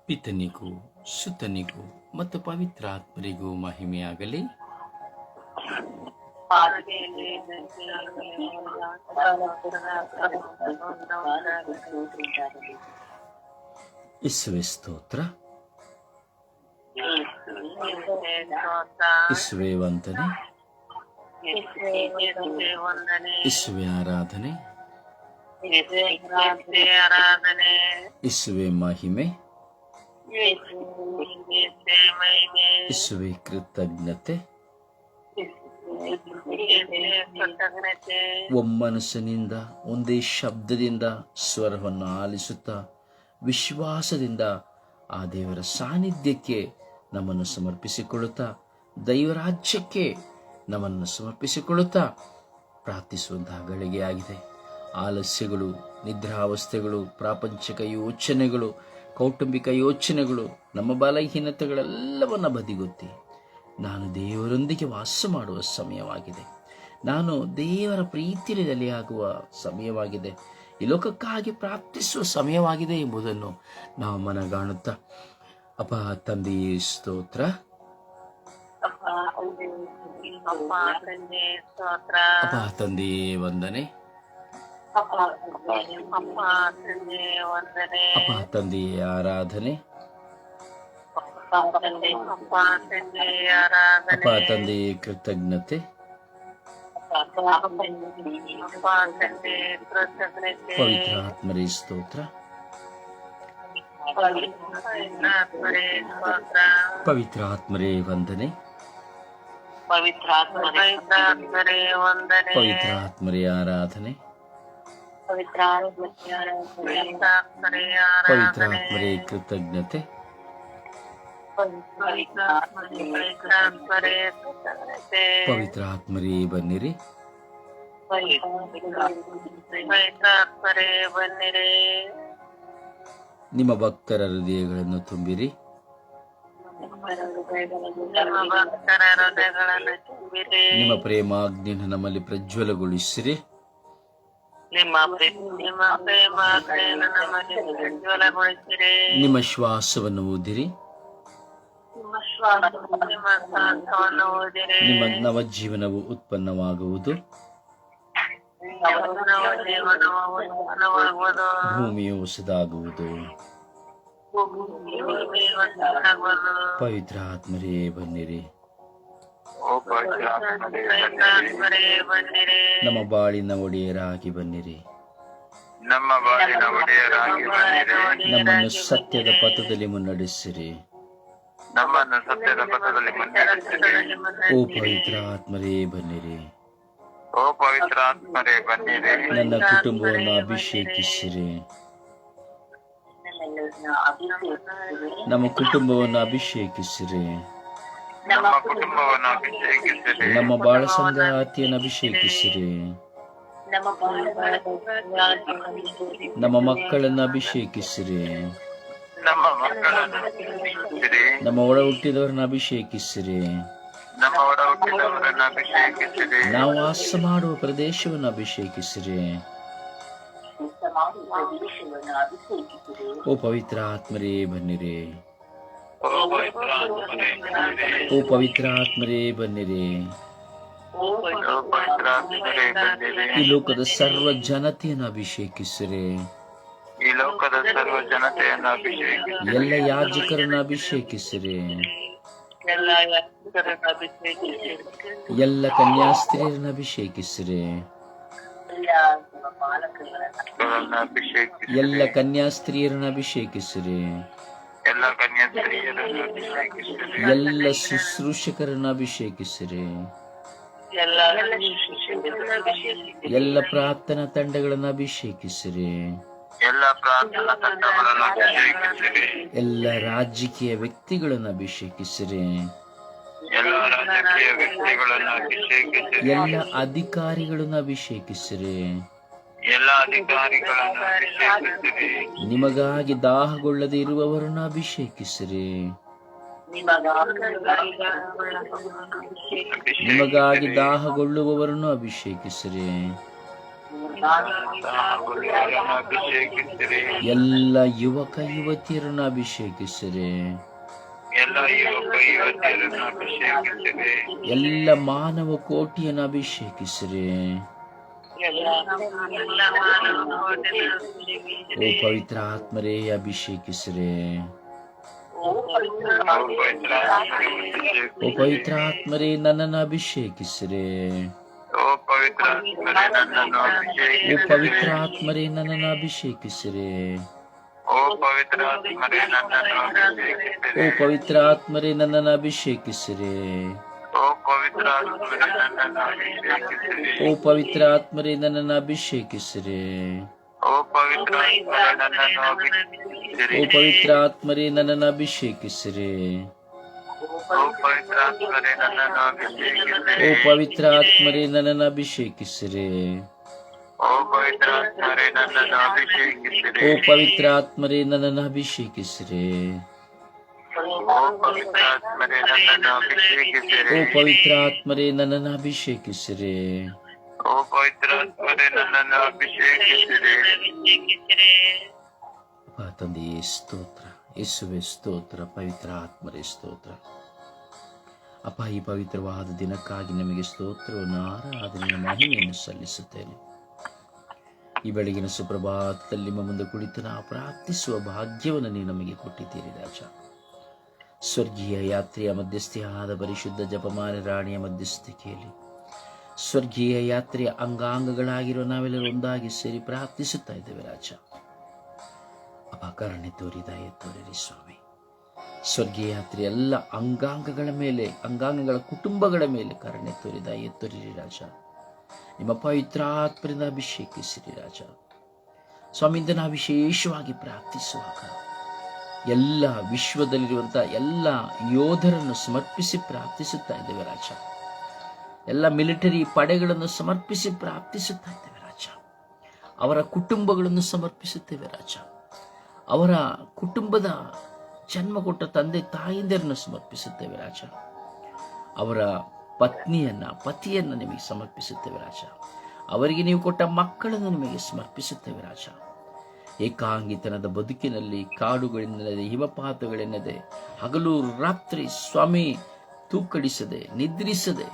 ಪಿತನಿಗೂ ಸುತನಿಗೂ ಮತ್ತು ಪವಿತ್ರಾತ್ಮರಿಗೂ ಮಹಿಮೆಯಾಗಲಿ. ಯೇಸುವೆ ಸ್ತೋತ್ರ, ಯೇಸುವೆ ವಂದನೆ, ಯೇಸುವೆ ಆರಾಧನೆ, ಯೇಸುವೆ ಮಹಿಮೆ, ಯೇಸುವೆ ಕೃತಜ್ಞತೆ. ಒಮ್ಮನಸ್ಸಿನಿಂದ ಒಂದೇ ಶಬ್ದದಿಂದ ಸ್ವರವನ್ನು ಆಲಿಸುತ್ತಾ ವಿಶ್ವಾಸದಿಂದ ಆ ದೇವರ ಸಾನ್ನಿಧ್ಯಕ್ಕೆ ನಮ್ಮನ್ನು ಸಮರ್ಪಿಸಿಕೊಳ್ಳುತ್ತಾ, ದೈವರಾಜ್ಯಕ್ಕೆ ನಮ್ಮನ್ನು ಸಮರ್ಪಿಸಿಕೊಳ್ಳುತ್ತಾ ಪ್ರಾರ್ಥಿಸುವಂತಹ ಗಳಿಗೆ ಆಗಿದೆ. ಆಲಸ್ಯಗಳು, ನಿದ್ರಾವಸ್ಥೆಗಳು, ಪ್ರಾಪಂಚಿಕ ಯೋಚನೆಗಳು, ಕೌಟುಂಬಿಕ ಯೋಚನೆಗಳು, ನಮ್ಮ ಬಲಹೀನತೆಗಳೆಲ್ಲವನ್ನ ಬದಿಗೊತ್ತಿ ನಾನು ದೇವರೊಂದಿಗೆ ವಾಸ ಮಾಡುವ ಸಮಯವಾಗಿದೆ, ನಾನು ದೇವರ ಪ್ರೀತಿಯಲ್ಲಿ ನೆಲೆಯಾಗುವ ಸಮಯವಾಗಿದೆ, ಈ ಲೋಕಕ್ಕಾಗಿ ಪ್ರಾರ್ಥಿಸುವ ಸಮಯವಾಗಿದೆ ಎಂಬುದನ್ನು ನಾವು ಮನಗಾಣುತ್ತಾ, ಅಪ್ಪ ತಂದೆಯೇ ಸ್ತೋತ್ರ, ಅಪ್ಪ ತಂದೆಯೇ ವಂದನೆ, ಅಪ್ಪ ತಂದೆಯೇ ಆರಾಧನೆ, ಅಪ್ಪ ತಂದೆಯೇ ಕೃತಜ್ಞತೆ, ಪವಿತ್ರಾತ್ಮರೇ ಸ್ತೋತ್ರ, ಪವಿತ್ರಾತ್ಮರೇ ವಂದನೆ, ಪವಿತ್ರಾತ್ಮರೇ ಆರಾಧನೆ, ಪವಿತ್ರಾತ್ಮರೇ ಕೃತಜ್ಞತೆ, ಪವಿತ್ರಾತ್ಮರೇ ಬನ್ನಿರಿ, ನಿಮ್ಮ ಭಕ್ತರ ಹೃದಯಗಳನ್ನು ತುಂಬಿರಿ, ನಿಮ್ಮ ಪ್ರೇಮಾಗ್ನಿಯನ್ನು ನಮ್ಮಲ್ಲಿ ಪ್ರಜ್ವಲಗೊಳಿಸಿರಿ, ನಿಮ್ಮ ಶ್ವಾಸವನ್ನು ಊದಿರಿ, ನಿಮ್ಮ ನವಜೀವನವು ಉತ್ಪನ್ನವಾಗುವುದು, ಭೂಮಿಯು ಹೊಸದಾಗುವುದು. ಪವಿತ್ರಾತ್ಮರೇ ಬನ್ನಿರಿ, ನಮ್ಮ ಬಾಳಿನ ಒಡೆಯರಾಗಿ ಬನ್ನಿರಿ, ನಮ್ಮನ್ನು ಸತ್ಯದ ಪಥದಲ್ಲಿ ಮುನ್ನಡೆಸಿರಿ. ಓ ಪವಿತ್ರಾತ್ಮರೇ ಬನ್ನಿರಿ, ನನ್ನ ಕುಟುಂಬವನ್ನು ಅಭಿಷೇಕಿಸಿರಿ, ನಮ್ಮ ಕುಟುಂಬವನ್ನು ಅಭಿಷೇಕಿಸಿರಿ, ನಮ್ಮ ಬಾಳ ಸಂಗಾತಿಯನ್ನು ಅಭಿಷೇಕಿಸಿರಿ, ನಮ್ಮ ಮಕ್ಕಳನ್ನು ಅಭಿಷೇಕಿಸಿರಿ, ನಮ್ಮ ಒಡ ಹುಟ್ಟಿದವರನ್ನು ಅಭಿಷೇಕಿಸಿರಿ, ನಾವು ವಾಸ ಮಾಡುವ ಪ್ರದೇಶವನ್ನು ಅಭಿಷೇಕಿಸಿರಿ. ಓ ಪವಿತ್ರಾತ್ಮರೇ ಬನ್ನಿರಿ, ಓ ಪವಿತ್ರಾತ್ಮರೇ ಬನ್ನಿರಿ, ಈ ಲೋಕದ ಸರ್ವ ಜನತೆಯನ್ನು ಅಭಿಷೇಕಿಸಿರಿ, ಎಲ್ಲ ಯಾಜಕರನ್ನು ಅಭಿಷೇಕಿಸಿರಿ, ಎಲ್ಲ ಕನ್ಯಾಸ್ತ್ರೀಯರನ್ನು ಅಭಿಷೇಕಿಸಿರಿ, ಎಲ್ಲ ಕನ್ಯಾಸ್ತ್ರೀಯರನ್ನು ಅಭಿಷೇಕಿಸಿರಿ, ಎಲ್ಲ ಶುಶ್ರೂಷಕರನ್ನು ಅಭಿಷೇಕಿಸಿರಿ, ಎಲ್ಲ ಪ್ರಾರ್ಥನಾ ತಂಡಗಳನ್ನು ಅಭಿಷೇಕಿಸಿರಿ, ಎಲ್ಲ ರಾಜಕೀಯ ವ್ಯಕ್ತಿಗಳನ್ನು ಅಭಿಷೇಕಿಸಿರಿ, ಎಲ್ಲ ಅಧಿಕಾರಿಗಳನ್ನು ಅಭಿಷೇಕಿಸಿರಿ, ನಿಮಗಾಗಿ ದಾಹಗೊಳ್ಳದೆ ಇರುವವರನ್ನು ಅಭಿಷೇಕಿಸಿರಿ, ನಿಮಗಾಗಿ ದಾಹಗೊಳ್ಳುವವರನ್ನು ಅಭಿಷೇಕಿಸಿರಿ, ದಾಸರನ್ನು ಅಭಿಷೇಕಿಸಿರಿ. ಎಲ್ಲ ಯುವಕ ಯುವತಿಯರನ್ನು ಅಭಿಷೇಕಿಸಿರಿ. ಎಲ್ಲ ಯುವಕ ಯುವತಿಯರನ್ನು ಅಭಿಷೇಕಿಸಿರಿ. ಎಲ್ಲ ಮಾನವ ಕೋಟಿಯನ್ನು ಅಭಿಷೇಕಿಸಿರಿ. ಓ ಪವಿತ್ರ ಆತ್ಮರೇ ಅಭಿಷೇಕಿಸಿರಿ. ಓ ಪವಿತ್ರ ಆತ್ಮರೇ ನನ್ನನ್ನು ಅಭಿಷೇಕಿಸಿರಿ. ಓ ಪವಿತ್ರ ಆತ್ಮರೇ ನನ್ನನ್ನು ಓ ಪವಿತ್ರ ಆತ್ಮರೇ ನನ್ನನ್ನು ಅಭಿಷೇಕಿಸಿರಿ. ಓ ಪವಿತ್ರ ಆತ್ಮರೇ ನನ್ನನ್ನು ಅಭಿಷೇಕಿಸಿರಿ. ಓ ಪವಿತ್ರ ಆತ್ಮರೇ ನನ್ನನ್ನು ಅಭಿಷೇಕಿಸಿರಿ. ಓ ಪವಿತ್ರ ಆತ್ಮರೇ ನನ್ನನ್ನು ಅಭಿಷೇಕಿಸಿರಿ. ಓ ಪವಿತ್ರ ಆತ್ಮರೇ ನನ್ನನ್ನು ಅಭಿಷೇಕಿಸಿರಿ. ಓ ಪವಿತ್ರ ಆತ್ಮರೇ ನನ್ನನ್ನು ಅಭಿಷೇಕಿಸಿರಿ. ಓ ಪವಿತ್ರ ಆತ್ಮರೇ ನನ್ನನ್ನು ಅಭಿಷೇಕಿಸಿರಿ. ಓ ಪವಿತ್ರ ಆತ್ಮರೇ ನನ್ನನ್ನು ಅಭಿಷೇಕಿಸಿರಿ. ಓ ಪವಿತ್ರ ಆತ್ಮರೇ ನನ್ನನ್ನು ಅಭಿಷೇಕಿಸಿರಿ. ಓ ಪವಿತ್ರ ಆತ್ಮರೇ ನನ್ನನ್ನು ಅಭಿಷೇಕಿಸಿರಿ. ಓ ಪವಿತ್ರ ಆತ್ಮರೇ ನನ್ನನ್ನು ಅಭಿಷೇಕಿಸಿರಿ. ಓ ಪವಿತ್ರ ಆತ್ಮರೇ ನನ್ನನ್ನು ಅಭಿಷೇಕಿಸಿರಿ. ಓ ಪವಿತ್ರ ಆತ್ಮರೇ ನನ್ನನ್ನು ಅಭಿಷೇಕಿಸಿರಿ. ಓ ಪವಿತ್ರ ಆತ್ಮರೇ ನನ್ನನ್ನು ಅಭಿಷೇಕಿಸಿರಿ. ತಂದೆಯೇ ಸ್ತೋತ್ರ, ಯೇಸುವೆ ಸ್ತೋತ್ರ, ಪವಿತ್ರ ಆತ್ಮರೇ ಸ್ತೋತ್ರ. ಅಪ್ಪ, ಈ ಪವಿತ್ರವಾದ ದಿನಕ್ಕಾಗಿ ನಮಗೆ ಸ್ತೋತ್ರವನ್ನು, ಆರಾಧನೆಯ ಮಹಿಮೆಯನ್ನು ಸಲ್ಲಿಸುತ್ತೇನೆ. ಈ ಬೆಳಗಿನ ಸುಪ್ರಭಾತದಲ್ಲಿ ನಿಮ್ಮ ಮುಂದೆ ಕುಳಿತು ನಾವು ಪ್ರಾರ್ಥಿಸುವ ಭಾಗ್ಯವನ್ನು ನೀವು ನಮಗೆ ಕೊಟ್ಟಿದ್ದೀರಿ ರಾಜ. ಸ್ವರ್ಗೀಯ ಯಾತ್ರೆಯ ಮಧ್ಯಸ್ಥಿಯಾದ ಪರಿಶುದ್ಧ ಜಪಮಾನ ರಾಣಿಯ ಮಧ್ಯಸ್ಥಿಕೆಯಲ್ಲಿ ಸ್ವರ್ಗೀಯ ಯಾತ್ರೆಯ ಅಂಗಾಂಗಗಳಾಗಿರೋ ನಾವೆಲ್ಲರೂ ಒಂದಾಗಿ ಸೇರಿ ಪ್ರಾರ್ಥಿಸುತ್ತಾ ಇದ್ದೇವೆ ರಾಜ. ಅಪ್ಪ, ಕರುಣೆ ತೋರಿ, ದಯೆ ತೋರಿರಿ ಸ್ವಾಮಿ. ಸ್ವರ್ಗೀಯ ಯಾತ್ರೆಯ ಎಲ್ಲ ಅಂಗಾಂಗಗಳ ಮೇಲೆ, ಅಂಗಾಂಗಗಳ ಕುಟುಂಬಗಳ ಮೇಲೆ ಕರುಣೆ ತೋರಿ, ದಯೆ ತೋರಿರಿ ರಾಜ. ನಿಮ್ಮ ಪವಿತ್ರಾತ್ಮರಿಂದ ಅಭಿಷೇಕಿಸಿರಿ ರಾಜ. ಸ್ವಾಮಿಯಿಂದ ನಾವು ವಿಶೇಷವಾಗಿ ಪ್ರಾರ್ಥಿಸುವಾಗ ಎಲ್ಲ ವಿಶ್ವದಲ್ಲಿರುವಂತಹ ಎಲ್ಲ ಯೋಧರನ್ನು ಸಮರ್ಪಿಸಿ ಪ್ರಾರ್ಥಿಸುತ್ತಾ ಇದ್ದೇವೆ ರಾಜ. ಎಲ್ಲ ಮಿಲಿಟರಿ ಪಡೆಗಳನ್ನು ಸಮರ್ಪಿಸಿ ಪ್ರಾರ್ಥಿಸುತ್ತಾ ಇದ್ದೇವೆ ರಾಜ. ಅವರ ಕುಟುಂಬಗಳನ್ನು ಸಮರ್ಪಿಸುತ್ತೇವೆ ರಾಜ. ಅವರ ಕುಟುಂಬದ ಜನ್ಮ ಕೊಟ್ಟ ತಂದೆ ತಾಯಿಂದರನ್ನು ಸಮರ್ಪಿಸುತ್ತೇವೆ ರಾಜ. ಅವರ ಪತಿಯನ್ನು ನಿಮಗೆ ಸಮರ್ಪಿಸುತ್ತೇವೆ ರಾಜ. ಅವರಿಗೆ ನೀವು ಕೊಟ್ಟ ಮಕ್ಕಳನ್ನು ನಿಮಗೆ ಸಮರ್ಪಿಸುತ್ತೇವೆ ರಾಜ. ಏಕಾಂಗಿತನದ ಬದುಕಿನಲ್ಲಿ ಕಾಡುಗಳೆನ್ನದೆ, ಹಿಮಪಾತಗಳೆನ್ನದೆ, ಹಗಲು ರಾತ್ರಿ ಸ್ವಾಮಿ ತೂಕಡಿಸದೆ, ನಿದ್ರಿಸದೆ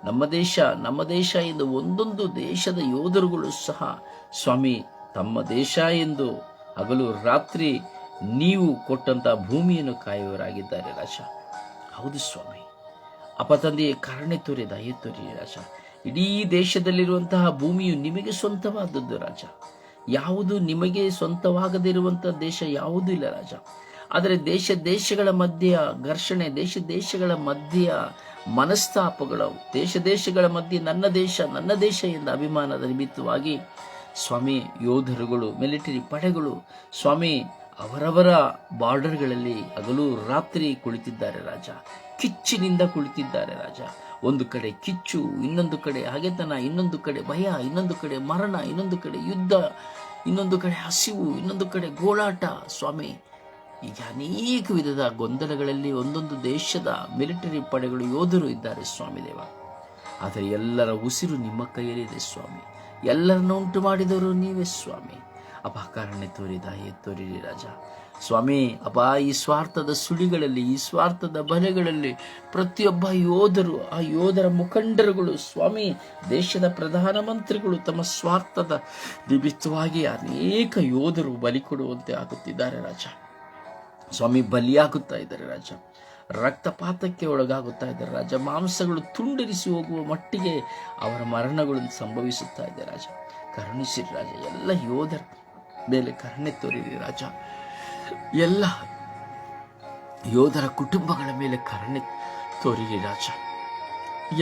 ನಮ್ಮ ದೇಶ ಎಂದು ಒಂದೊಂದು ದೇಶದ ಯೋಧರುಗಳು ಸಹ ಸ್ವಾಮಿ ತಮ್ಮ ದೇಶ ಎಂದು ಹಗಲು ರಾತ್ರಿ ನೀವು ಕೊಟ್ಟಂತಹ ಭೂಮಿಯನ್ನು ಕಾಯುವವರಾಗಿದ್ದಾರೆ ರಾಜ. ಹೌದು ಸ್ವಾಮಿ. ಅಪ್ಪ ತಂದೆಯೇ, ಕರುಣೆ ತೋರಿ, ದಯೆ ತೋರಿ ರಾಜ. ಇಡೀ ದೇಶದಲ್ಲಿರುವಂತಹ ಭೂಮಿಯು ನಿಮಗೆ ಸ್ವಂತವಾದದ್ದು ರಾಜ. ಯಾವುದು ನಿಮಗೆ ಸ್ವಂತವಾಗದಿರುವಂತಹ ದೇಶ ಯಾವುದೂ ಇಲ್ಲ ರಾಜ. ಆದರೆ ದೇಶಗಳ ಮಧ್ಯೆ ಘರ್ಷಣೆ, ದೇಶಗಳ ಮಧ್ಯೆ ಮನಸ್ತಾಪಗಳು, ದೇಶಗಳ ಮಧ್ಯೆ ನನ್ನ ದೇಶ ಎಂದ ಅಭಿಮಾನದ ನಿಮಿತ್ತವಾಗಿ ಸ್ವಾಮಿ ಯೋಧರುಗಳು, ಮಿಲಿಟರಿ ಪಡೆಗಳು ಸ್ವಾಮಿ ಅವರವರ ಬಾರ್ಡರ್ಗಳಲ್ಲಿ ಹಗಲು ರಾತ್ರಿ ಕುಳಿತಿದ್ದಾರೆ ರಾಜ. ಕಿಚ್ಚಿನಿಂದ ಕುಳಿತಿದ್ದಾರೆ ರಾಜ. ಒಂದು ಕಡೆ ಕಿಚ್ಚು, ಇನ್ನೊಂದು ಕಡೆ ಹಗೆತನ, ಇನ್ನೊಂದು ಕಡೆ ಭಯ, ಇನ್ನೊಂದು ಕಡೆ ಮರಣ, ಇನ್ನೊಂದು ಕಡೆ ಯುದ್ಧ, ಇನ್ನೊಂದು ಕಡೆ ಹಸಿವು, ಇನ್ನೊಂದು ಕಡೆ ಗೋಳಾಟ ಸ್ವಾಮಿ. ಈಗ ಅನೇಕ ವಿಧದ ಗೊಂದಲಗಳಲ್ಲಿ ಒಂದೊಂದು ದೇಶದ ಮಿಲಿಟರಿ ಪಡೆಗಳು, ಯೋಧರು ಇದ್ದಾರೆ ಸ್ವಾಮಿ ದೇವ. ಆದರೆ ಎಲ್ಲರ ಉಸಿರು ನಿಮ್ಮ ಕೈಯಲ್ಲಿದೆ ಸ್ವಾಮಿ. ಎಲ್ಲರನ್ನು ಉಂಟು ಮಾಡಿದವರು ನೀವೇ ಸ್ವಾಮಿ. ಅಪ್ಪ, ಕರುಣೆ ತೋರಿ, ದಯೆ ತೋರಿರಿ ರಾಜ. ಸ್ವಾಮಿ ಅಪ್ಪ, ಈ ಸ್ವಾರ್ಥದ ಸುಳಿಗಳಲ್ಲಿ, ಈ ಸ್ವಾರ್ಥದ ಬಲೆಗಳಲ್ಲಿ ಪ್ರತಿಯೊಬ್ಬ ಯೋಧರು, ಆ ಯೋಧರ ಮುಖಂಡರುಗಳು ಸ್ವಾಮಿ, ದೇಶದ ಪ್ರಧಾನಮಂತ್ರಿಗಳು ತಮ್ಮ ಸ್ವಾರ್ಥದ ನಿಮಿತ್ತವಾಗಿ ಅನೇಕ ಯೋಧರು ಬಲಿ ಕೊಡುವಂತೆ ಆಗುತ್ತಿದ್ದಾರೆ ರಾಜ. ಸ್ವಾಮಿ, ಬಲಿಯಾಗುತ್ತಾ ಇದ್ದಾರೆ ರಾಜ. ರಕ್ತಪಾತಕ್ಕೆ ಒಳಗಾಗುತ್ತಾ ಇದ್ದಾರೆ ರಾಜ. ಮಾಂಸಗಳು ತುಂಡರಿಸಿ ಹೋಗುವ ಮಟ್ಟಿಗೆ ಅವರ ಮರಣಗಳನ್ನು ಸಂಭವಿಸುತ್ತಾ ಇದೆ ರಾಜ. ಕರುಣಿಸಿರಿ ರಾಜ. ಎಲ್ಲ ಯೋಧರ ಮೇಲೆ ಕರುಣೆ ತೋರಿರಿ ರಾಜ. ಎಲ್ಲ ಯೋಧರ ಕುಟುಂಬಗಳ ಮೇಲೆ ಕರುಣೆ ತೋರಿರಿ ರಾಜ.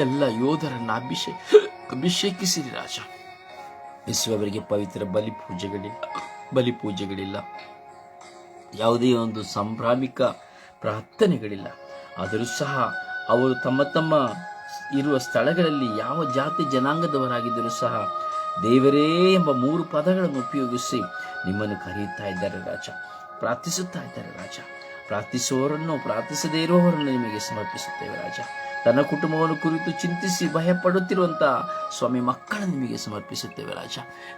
ಎಲ್ಲ ಯೋಧರನ್ನು ಅಭಿಷೇಕಿಸಿರಿ ರಾಜ. ಅವರಿಗೆ ಪವಿತ್ರ ಬಲಿಪೂಜೆಗಳಿಲ್ಲ, ಯಾವುದೇ ಒಂದು ಸಾಂಭ್ರಾಮಿಕ ಪ್ರಾರ್ಥನೆಗಳಿಲ್ಲ. ಆದರೂ ಸಹ ಅವರು ತಮ್ಮ ಇರುವ ಸ್ಥಳಗಳಲ್ಲಿ ಯಾವ ಜಾತಿ ಜನಾಂಗದವರಾಗಿದ್ದರೂ ಸಹ ದೇವರೇ ಎಂಬ 3 ಪದಗಳನ್ನು ಉಪಯೋಗಿಸಿ ನಿಮ್ಮನ್ನು ಕರೆಯುತ್ತಾ ಇದ್ದಾರೆ ರಾಜ. ಪ್ರಾರ್ಥಿಸುತ್ತಾ ಇದ್ದಾರೆ ರಾಜ. ಪ್ರಾರ್ಥಿಸುವವರನ್ನು, ಪ್ರಾರ್ಥಿಸದೇ ಇರುವವರನ್ನು ನಿಮಗೆ ಸಮರ್ಪಿಸುತ್ತೇವೆ ರಾಜ. ತನ್ನ ಕುಟುಂಬವನ್ನು ಕುರಿತು ಚಿಂತಿಸಿ ಭಯಪಡುತ್ತಿರುವಂಥ ಸ್ವಾಮಿ ಮಕ್ಕಳನ್ನು ನಿಮಗೆ ಸಮರ್ಪಿಸುತ್ತೇವೆ ರಾಜ.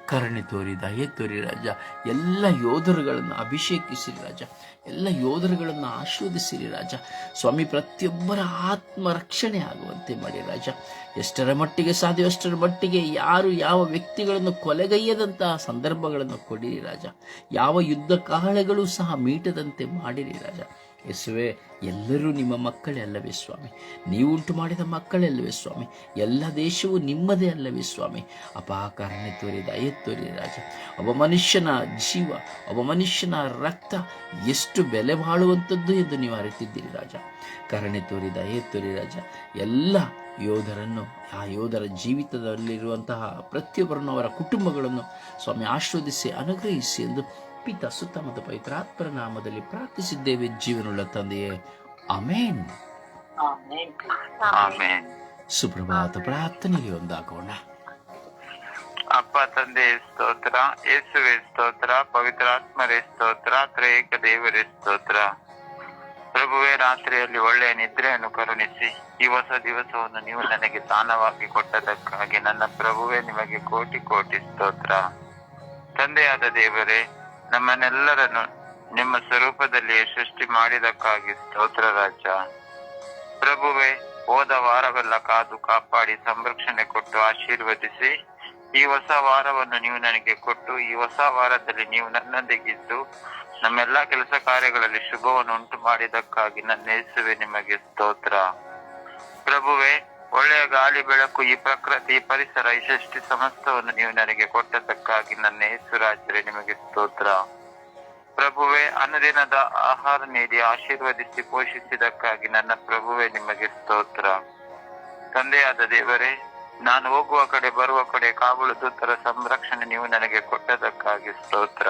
ಕರುಣೆ ತೋರಿ, ದಯೆ ತೋರಿ ರಾಜ. ಎಲ್ಲ ಯೋಧರುಗಳನ್ನು ಅಭಿಷೇಕಿಸಿರಿ ರಾಜ. ಎಲ್ಲ ಯೋಧರುಗಳನ್ನು ಆಶೀರ್ವದಿಸಿರಿ ರಾಜ. ಸ್ವಾಮಿ, ಪ್ರತಿಯೊಬ್ಬರ ಆತ್ಮ ರಕ್ಷಣೆ ಆಗುವಂತೆ ಮಾಡಿ ರಾಜ. ಎಷ್ಟರ ಮಟ್ಟಿಗೆ ಸಾಧ್ಯ ಅಷ್ಟರ ಮಟ್ಟಿಗೆ ಯಾರು ಯಾವ ವ್ಯಕ್ತಿಗಳನ್ನು ಕೊಲೆಗೈಯದಂತಹ ಸಂದರ್ಭಗಳನ್ನು ಕೊಡಿರಿ ರಾಜ. ಯಾವ ಯುದ್ಧ ಕಾಲಗಳು ಸಹ ಮೀಟದಂತೆ ಮಾಡಿರಿ ರಾಜ. ಯೇಸುವೆ, ಎಲ್ಲರೂ ನಿಮ್ಮ ಮಕ್ಕಳೇ ಅಲ್ಲವೇ ಸ್ವಾಮಿ? ನೀವು ಉಂಟು ಮಾಡಿದ ಮಕ್ಕಳೇ ಅಲ್ಲವೇ ಸ್ವಾಮಿ? ಎಲ್ಲ ದೇಶವು ನಿಮ್ಮದೇ ಅಲ್ಲವೇ ಸ್ವಾಮಿ? ಅಪಾಕರಣೆ ತೋರಿ, ದಯೆ ತೋರಿ ರಾಜ. ಒಬ್ಬ ಮನುಷ್ಯನ ಜೀವ, ಒಬ್ಬ ಮನುಷ್ಯನ ರಕ್ತ ಎಷ್ಟು ಬೆಲೆ ಬಾಳುವಂಥದ್ದು ಎಂದು ನೀವು ಅರಿತಿದ್ದೀರಿ ರಾಜ. ಕರುಣೆ ತೋರಿ, ದಯೆ ತೋರಿ ರಾಜ. ಎಲ್ಲ ಯೋಧರನ್ನು, ಆ ಯೋಧರ ಜೀವಿತದಲ್ಲಿರುವಂತಹ ಪ್ರತಿಯೊಬ್ಬರನ್ನು, ಅವರ ಕುಟುಂಬಗಳನ್ನು ಸ್ವಾಮಿ ಆಶೀರ್ವದಿಸಿ ಅನುಗ್ರಹಿಸಿ ಎಂದು ಪಿತ, ಸುತ್ತ ಮತ್ತು ಪವಿತ್ರಾತ್ಮರ ನಾಮದಲ್ಲಿ ಪ್ರಾರ್ಥಿಸಿದ್ದೇವೆ ಜೀವನುಳ್ಳ ತಂದೆಯೇ, ಆಮೇನ್. ಆಮೆನ್. ಸುಪ್ರಭಾತ ಪ್ರಾರ್ಥನೆಗೆ ಒಂದಾಗೋಣ. ಅಪ್ಪ ತಂದೆ ಸ್ತೋತ್ರ, ಯೇಸುವೆ ಸ್ತೋತ್ರ, ಪವಿತ್ರಾತ್ಮರೇ ಸ್ತೋತ್ರ, ತ್ರೇಕ ದೇವರೇ ಸ್ತೋತ್ರ. ಪ್ರಭುವೇ, ರಾತ್ರಿಯಲ್ಲಿ ಒಳ್ಳೆಯ ನಿದ್ರೆಯನ್ನು ಕರುಣಿಸಿ ಈ ಹೊಸ ದಿವಸವನ್ನು ನೀವು ನನಗೆ ದಾನವಾಗಿ ಕೊಟ್ಟದಕ್ಕಾಗಿ ನನ್ನ ಪ್ರಭುವೇ ನಿಮಗೆ ಕೋಟಿ ಕೋಟಿ ಸ್ತೋತ್ರ. ತಂದೆಯಾದ ದೇವರೇ, ನಮ್ಮನ್ನೆಲ್ಲರನ್ನು ನಿಮ್ಮ ಸ್ವರೂಪದಲ್ಲಿ ಸೃಷ್ಟಿ ಮಾಡಿದಕ್ಕಾಗಿ ಸ್ತೋತ್ರ ರಾಜ. ಪ್ರಭುವೇ, ಹೋದ ವಾರವೆಲ್ಲ ಕಾದು ಕಾಪಾಡಿ ಸಂರಕ್ಷಣೆ ಕೊಟ್ಟು ಆಶೀರ್ವದಿಸಿ ಈ ಹೊಸ ವಾರವನ್ನು ನೀವು ನನಗೆ ಕೊಟ್ಟು ಈ ಹೊಸ ವಾರದಲ್ಲಿ ನೀವು ನನ್ನೊಂದಿಗಿದ್ದು ನಮ್ಮೆಲ್ಲಾ ಕೆಲಸ ಕಾರ್ಯಗಳಲ್ಲಿ ಶುಭವನ್ನು ಉಂಟು ಮಾಡಿದಕ್ಕಾಗಿ ನನ್ನ ಯೇಸುವೆ ನಿಮಗೆ ಸ್ತೋತ್ರ. ಪ್ರಭುವೇ, ಒಳ್ಳೆಯ ಗಾಳಿ, ಬೆಳಕು, ಈ ಪ್ರಕೃತಿ, ಈ ಪರಿಸರ, ಈ ಸೃಷ್ಟಿ ಸಮಸ್ತವನ್ನು ನೀವು ನನಗೆ ಕೊಟ್ಟದಕ್ಕಾಗಿ ನನ್ನ ಯೇಸು ರಾಜರೇ ನಿಮಗೆ ಸ್ತೋತ್ರ. ಪ್ರಭುವೇ, ಅನುದಿನದ ಆಹಾರ ನೀಡಿ ಆಶೀರ್ವದಿಸಿ ಪೋಷಿಸಿದಕ್ಕಾಗಿ ನನ್ನ ಪ್ರಭುವೇ ನಿಮಗೆ ಸ್ತೋತ್ರ. ತಂದೆಯಾದ ದೇವರೇ, ನಾನು ಹೋಗುವ ಕಡೆ ಬರುವ ಕಡೆ ಕಾವಲು ದೂತರ ಸಂರಕ್ಷಣೆ ನೀವು ನನಗೆ ಕೊಟ್ಟದಕ್ಕಾಗಿ ಸ್ತೋತ್ರ.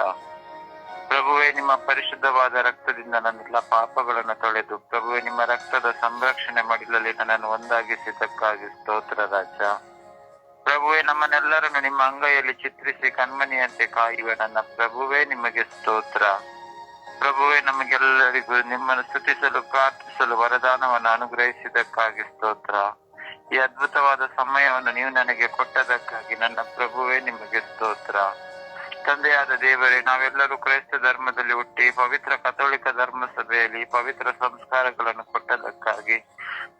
ಪ್ರಭುವೇ, ನಿಮ್ಮ ಪರಿಶುದ್ಧವಾದ ರಕ್ತದಿಂದ ನನ್ನೆಲ್ಲ ಪಾಪಗಳನ್ನು ತೊಳೆದು ಪ್ರಭುವೇ ನಿಮ್ಮ ರಕ್ತದ ಸಂರಕ್ಷಣೆ ಮಡಿಲಲ್ಲಿ ನನ್ನನ್ನು ಒಂದಾಗಿಸಿದ್ದಕ್ಕಾಗಿ ಸ್ತೋತ್ರ ರಾಜ. ಪ್ರಭುವೇ, ನಮ್ಮನ್ನೆಲ್ಲರನ್ನು ನಿಮ್ಮ ಅಂಗೈಯಲ್ಲಿ ಚಿತ್ರಿಸಿ ಕಣ್ಮಣಿಯಂತೆ ಕಾಯುವ ನನ್ನ ಪ್ರಭುವೇ ನಿಮಗೆ ಸ್ತೋತ್ರ. ಪ್ರಭುವೇ, ನಮಗೆಲ್ಲರಿಗೂ ನಿಮ್ಮನ್ನು ಸ್ತುತಿಸಲು ಪ್ರಾರ್ಥಿಸಲು ವರದಾನವನ್ನು ಅನುಗ್ರಹಿಸಿದ್ದಕ್ಕಾಗಿ ಸ್ತೋತ್ರ. ಈ ಅದ್ಭುತವಾದ ಸಮಯವನ್ನು ನೀವು ನನಗೆ ಕೊಟ್ಟದಕ್ಕಾಗಿ ನನ್ನ ಪ್ರಭುವೇ ನಿಮಗೆ ಸ್ತೋತ್ರ. ತಂದೆಯಾದ ದೇವರೇ, ನಾವೆಲ್ಲರೂ ಕ್ರೈಸ್ತ ಧರ್ಮದಲ್ಲಿ ಹುಟ್ಟಿ ಪವಿತ್ರ ಕಥೋಲಿಕ ಧರ್ಮ ಸಭೆಯಲ್ಲಿ ಪವಿತ್ರ ಸಂಸ್ಕಾರಗಳನ್ನು ಕೊಟ್ಟದಕ್ಕಾಗಿ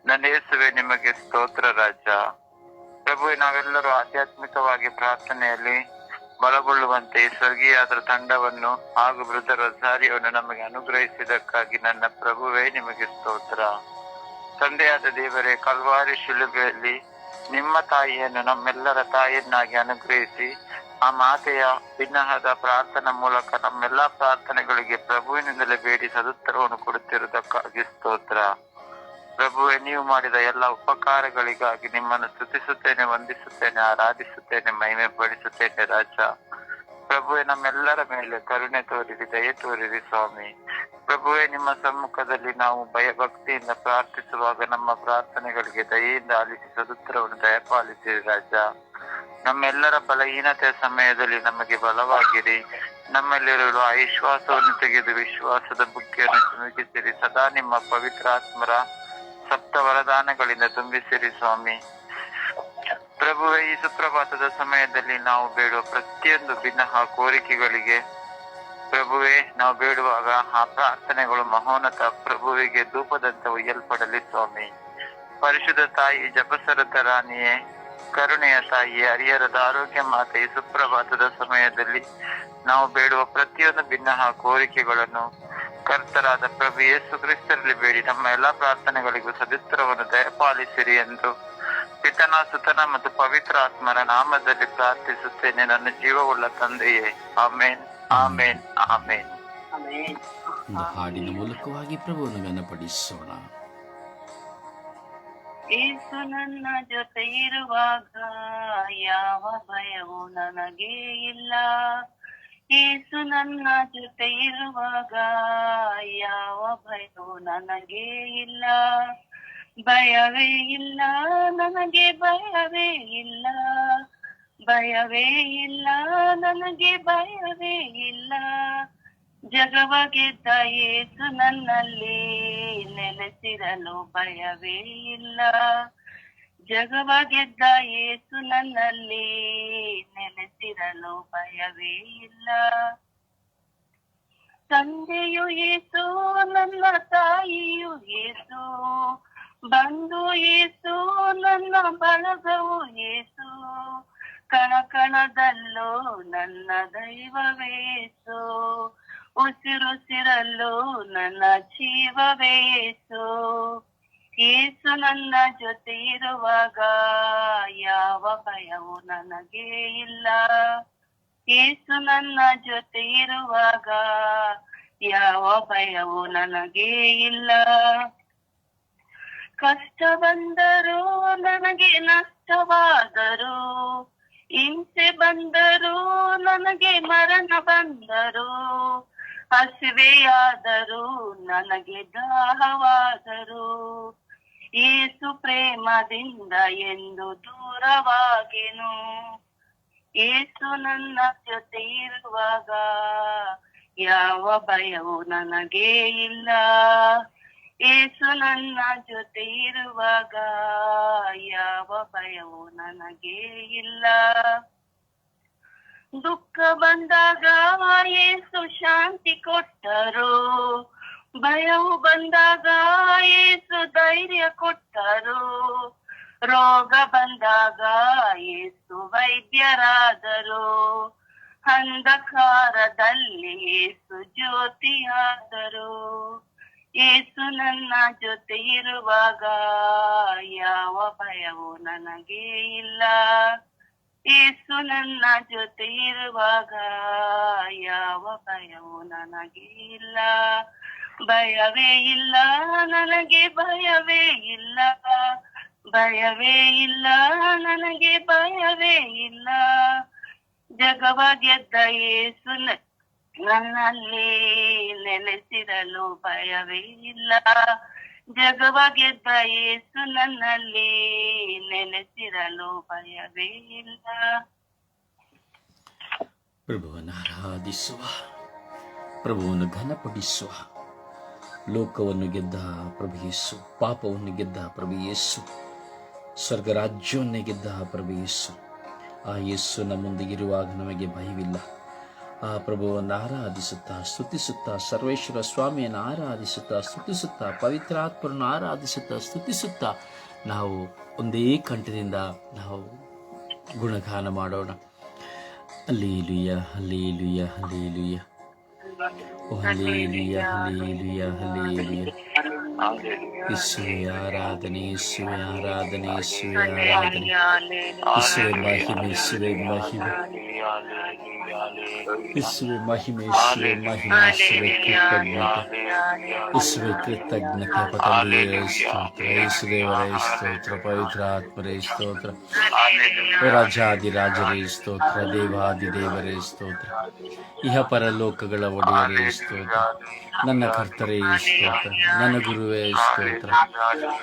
ನನ್ನ ಯೇಸುವೆ ನಿಮಗೆ ಸ್ತೋತ್ರ ರಾಜ. ಪ್ರಭುವೆ, ನಾವೆಲ್ಲರೂ ಆಧ್ಯಾತ್ಮಿಕವಾಗಿ ಪ್ರಾರ್ಥನೆಯಲ್ಲಿ ಬಲಗೊಳ್ಳುವಂತೆ ಈ ಸ್ವರ್ಗೀಯಾದ ತಂಡವನ್ನು ಹಾಗೂ ವೃದ್ಧ ರೊಸಾರಿಯನ್ನು ನಮಗೆ ಅನುಗ್ರಹಿಸಿದಕ್ಕಾಗಿ ನನ್ನ ಪ್ರಭುವೇ ನಿಮಗೆ ಸ್ತೋತ್ರ. ತಂದೆಯಾದ ದೇವರೇ, ಕಲ್ವಾರಿ ಶಿಲುಬೆಯಲ್ಲಿ ನಿಮ್ಮ ತಾಯಿಯನ್ನು ನಮ್ಮೆಲ್ಲರ ತಾಯಿಯನ್ನಾಗಿ ಅನುಗ್ರಹಿಸಿ ಆ ಮಾತೆಯ ವಿನಹದ ಪ್ರಾರ್ಥನಾ ಮೂಲಕ ನಮ್ಮೆಲ್ಲಾ ಪ್ರಾರ್ಥನೆಗಳಿಗೆ ಪ್ರಭುವಿನಿಂದಲೇ ಬೇಡಿ ಸದುತ್ತರವನ್ನು ಕೊಡುತ್ತಿರುವುದಕ್ಕಾಗಿ ಸ್ತೋತ್ರ. ಪ್ರಭುವೆ, ನೀವು ಮಾಡಿದ ಎಲ್ಲ ಉಪಕಾರಗಳಿಗಾಗಿ ನಿಮ್ಮನ್ನು ಸ್ತುತಿಸುತ್ತೇನೆ, ವಂದಿಸುತ್ತೇನೆ, ಆರಾಧಿಸುತ್ತೇನೆ, ಮಹಿಮೆ ಪಡಿಸುತ್ತೇನೆ ರಾಜ. ಪ್ರಭುವೆ, ನಮ್ಮೆಲ್ಲರ ಮೇಲೆ ಕರುಣೆ ತೋರಿರಿ, ದಯೆ ತೋರಿರಿ ಸ್ವಾಮಿ. ಪ್ರಭುವೆ, ನಿಮ್ಮ ಸಮ್ಮುಖದಲ್ಲಿ ನಾವು ಭಯಭಕ್ತಿಯಿಂದ ಪ್ರಾರ್ಥಿಸುವಾಗ ನಮ್ಮ ಪ್ರಾರ್ಥನೆಗಳಿಗೆ ದಯೆಯಿಂದ ಆಲಿಸಿ ಸದುತ್ತರವನ್ನು ದಯಪಾಲಿಸಿರಿ ರಾಜ. ನಮ್ಮೆಲ್ಲರ ಬಲಹೀನತೆಯ ಸಮಯದಲ್ಲಿ ನಮಗೆ ಬಲವಾಗಿರಿ. ನಮ್ಮಲ್ಲಿರುವ ಅವಿಶ್ವಾಸವನ್ನು ತೆಗೆದು ವಿಶ್ವಾಸದ ಬುಗ್ಗೆಯನ್ನು ಚಿಮುಕಿಸಿರಿ. ಸದಾ ನಿಮ್ಮ ಪವಿತ್ರಾತ್ಮರ ಸಪ್ತ ವರದಾನಗಳಿಂದ ತುಂಬಿಸಿರಿ ಸ್ವಾಮಿ. ಪ್ರಭುವೆ, ಈ ಸುಪ್ರಭಾತದ ಸಮಯದಲ್ಲಿ ನಾವು ಬೇಡುವ ಪ್ರತಿಯೊಂದು ಭಿನ್ನ ಕೋರಿಕೆಗಳಿಗೆ ಪ್ರಭುವೆ ನಾವು ಬೇಡುವಾಗ ಆ ಪ್ರಾರ್ಥನೆಗಳು ಮಹೋನ್ನತ ಪ್ರಭುವಿಗೆ ಧೂಪದಂತೆ ಒಯ್ಯಲ್ಪಡಲಿ ಸ್ವಾಮಿ. ಪರಿಶುದ್ಧ ತಾಯಿ, ಜಪಸರದ ರಾಣಿಯೇ, ಕರುಣೆಯ ತಾಯಿಯೇ, ಹರಿಹರದ ಆರೋಗ್ಯ ಮಾತೆ, ಈ ಸುಪ್ರಭಾತದ ಸಮಯದಲ್ಲಿ ನಾವು ಬೇಡುವ ಪ್ರತಿಯೊಂದು ಭಿನ್ನ ಕೋರಿಕೆಗಳನ್ನು ಕರ್ತರಾದ ಪ್ರಭು ಯೇಸು ಕ್ರಿಸ್ತರಲ್ಲಿ ಬೇಡಿ ನಮ್ಮ ಎಲ್ಲಾ ಪ್ರಾರ್ಥನೆಗಳಿಗೂ ಸದುತ್ತರವನ್ನು ದಯಪಾಲಿಸಿರಿ ಎಂದು ಪಿತನ, ಸುತನ ಮತ್ತು ಪವಿತ್ರ ಆತ್ಮರ ನಾಮದಲ್ಲಿ ಪ್ರಾರ್ಥಿಸುತ್ತೇನೆ ನನ್ನ ಜೀವವುಳ್ಳ ತಂದೆಯೇ. ಆಮೇನ್, ಆಮೇನ್, ಆಮೇನ್. ಒಂದು ಹಾಡಿನ ಮೂಲಕವಾಗಿ ಪ್ರಭುವನ್ನು ಘನಪಡಿಸೋಣ. ಯೇಸು ನನ್ನ ಜೊತೆ ಇರುವಾಗ ಯಾವ ಭಯವೂ ನನಗೆ ಇಲ್ಲ. ಯೇಸು ನನ್ನ ಜೊತೆ ಇರುವಾಗ ಯಾವ ಭಯವೂ ನನಗೆ ಇಲ್ಲ. ಭಯವೇ ಇಲ್ಲ ನನಗೆ, ಭಯವೇ ಇಲ್ಲ, ಭಯವೇ ಇಲ್ಲ ನನಗೆ, ಭಯವೇ ಇಲ್ಲ. ಜಗವ ಗೆದ್ದ ಯೇಸು ನನ್ನಲ್ಲಿ ನೆಲೆಸಿರಲು ಭಯವೇ ಇಲ್ಲ. ಜಗವ ಗೆದ್ದ ಯೇಸು ನನ್ನಲ್ಲಿ ನೆಲೆಸಿರಲು ಭಯವೇ ಇಲ್ಲ. ತಂದೆಯು ಯೇಸು, ನನ್ನ ತಾಯಿಯು ಯೇಸು, ಬಂಧು ಯೇಸು, ನನ್ನ ಬಳಗವು ಯೇಸು, ಕಣ ಕಣದಲ್ಲೂ ನನ್ನ ದೈವವೇಸು, ಉಸಿರುಸಿರಲ್ಲೂ ನನ್ನ ಜೀವವೇಸು. ಯೇಸು ನನ್ನ ಜೊತೆ ಇರುವಾಗ ಯಾವ ಭಯವು ನನಗೆ ಇಲ್ಲ. ಯೇಸು ನನ್ನ ಜೊತೆ ಇರುವಾಗ ಯಾವ ಭಯವು ನನಗೆ ಇಲ್ಲ. ಕಷ್ಟ ಬಂದರೂ ನನಗೆ ನಷ್ಟವಾದರೂ, ಹಿಂಸೆ ಬಂದರೂ ನನಗೆ ಮರಣ ಬಂದರೂ, ಹಸಿವೆಯಾದರೂ ನನಗೆ ದಾಹವಾದರೂ, ಯೇಸು ಪ್ರೇಮದಿಂದ ಎಂದು ದೂರವಾಗೆನು. ಯೇಸು ನನ್ನ ಜೊತೆ ಇರುವಾಗ ಯಾವ ಭಯವು ನನಗೆ ಇಲ್ಲ. ಯೇಸು ನನ್ನ ಜೊತೆ ಇರುವಾಗ ಯಾವ ಭಯವು ನನಗೆ ಇಲ್ಲ. ದುಃಖ ಬಂದಾಗ ಯೇಸು ಶಾಂತಿ ಕೊಟ್ಟರು, ಭಯವು ಬಂದಾಗ ಯೇಸು ಧೈರ್ಯ ಕೊಟ್ಟರು, ರೋಗ ಬಂದಾಗ ಯೇಸು ವೈದ್ಯರಾದರು, ಅಂಧಕಾರದಲ್ಲಿ ಯೇಸು ಜ್ಯೋತಿಯಾದರು. ಯೇಸು ನನ್ನ ಜೊತೆ ಇರುವಾಗ ಯಾವ ಭಯವು ನನಗೆ ಇಲ್ಲ. ಯೇಸು ನನ್ನ ಜೊತೆ ಇರುವಾಗ ಯಾವ ಭಯವು ನನಗೆ ಇಲ್ಲ. ಭಯವೇ ಇಲ್ಲ ನನಗೆ, ಭಯವೇ ಇಲ್ಲ, ಭಯವೇ ಇಲ್ಲ ನನಗೆ, ಭಯವೇ ಇಲ್ಲ. ಜಗವ ಗೆದ್ದ ಯೇಸು ನನ್ನಲ್ಲಿ ನೆಲೆಸಿರಲು ಭಯವೇ ಇಲ್ಲ. ಜಗವ ಗೆದ್ದ ಯೇಸು ನನ್ನಲ್ಲಿ ನೆಲೆಸಿರಲು ಭಯವೇ ಇಲ್ಲ. ಪ್ರಭುವನ್ನು ಆರಾಧಿಸುವ, ಪ್ರಭುವನ್ನು ಘನಪಡಿಸುವ. ಲೋಕವನ್ನು ಗೆದ್ದ ಪ್ರಭು ಯೇಸು, ಪಾಪವನ್ನು ಗೆದ್ದ ಪ್ರಭು ಯೇಸು, ಸ್ವರ್ಗ ರಾಜ್ಯವನ್ನೇ ಗೆದ್ದ ಪ್ರಭು ಯೇಸು. ಆ ಯೇಸು ನಮ್ಮೊಂದಿಗಿರುವಾಗ ನಮಗೆ ಭಯವಿಲ್ಲ. ಆ ಪ್ರಭುವನ್ನು ಆರಾಧಿಸುತ್ತಾ ಸ್ತುತಿಸುತ್ತಾ, ಸರ್ವೇಶ್ವರ ಸ್ವಾಮಿಯನ್ನು ಆರಾಧಿಸುತ್ತಾ ಸ್ತುತಿಸುತ್ತಾ, ಪವಿತ್ರಾತ್ಮರನ್ನು ಆರಾಧಿಸುತ್ತಾ ಸ್ತುತಿಸುತ್ತಾ ನಾವು ಒಂದೇ ಕಂಠದಿಂದ ನಾವು ಗುಣಗಾನ ಮಾಡೋಣ. ಹಲ್ಲೆಲೂಯ, ಹಲ್ಲೆಲೂಯ, ಹಲ್ಲೆಲೂಯ, ಓ ಹಲ್ಲೆಲೂಯ, ಹಲ್ಲೆಲೂಯ, ಹಲ್ಲೆಲೂಯ. ಯೇಸುವೇ ಆರಾಧನೆ, ಯೇಸುವೇ ಆರಾಧನೆ, ಯೇಸುವೇ ಆರಾಧನೆ, ಯೇಸುವೇ ಮಹಿಮೆ, ಯೇಸುವೇ ಮಹಿಮೆ, ಯೇಸುವೇ ಮಹಿಮೆ, ಯೇಸುವೇ ಮಹಿಮೆ, ಯೇಸುವೇ ಕೃತಜ್ಞತೆ, ಯೇಸುವೇ ಕೃತಜ್ಞತೆ. ತಂದೆಯೇ ಸ್ತೋತ್ರ, ಯೇಸುದೇವರೇ ಸ್ತೋತ್ರ, ಪವಿತ್ರಾತ್ಮರೇ ಸ್ತೋತ್ರ, ರಾಜಾದಿರಾಜರೇ ಸ್ತೋತ್ರ, ದೇವಾದಿದೇವರೇ ಸ್ತೋತ್ರ, ಇಹ ಪರಲೋಕಗಳ ಒಡೆಯರೇ ಸ್ತೋತ್ರ, ನನ್ನ ಕರ್ತರೇ ಸ್ತೋತ್ರ, ನನ್ನ ಗುರುವೇ ಸ್ತೋತ್ರ.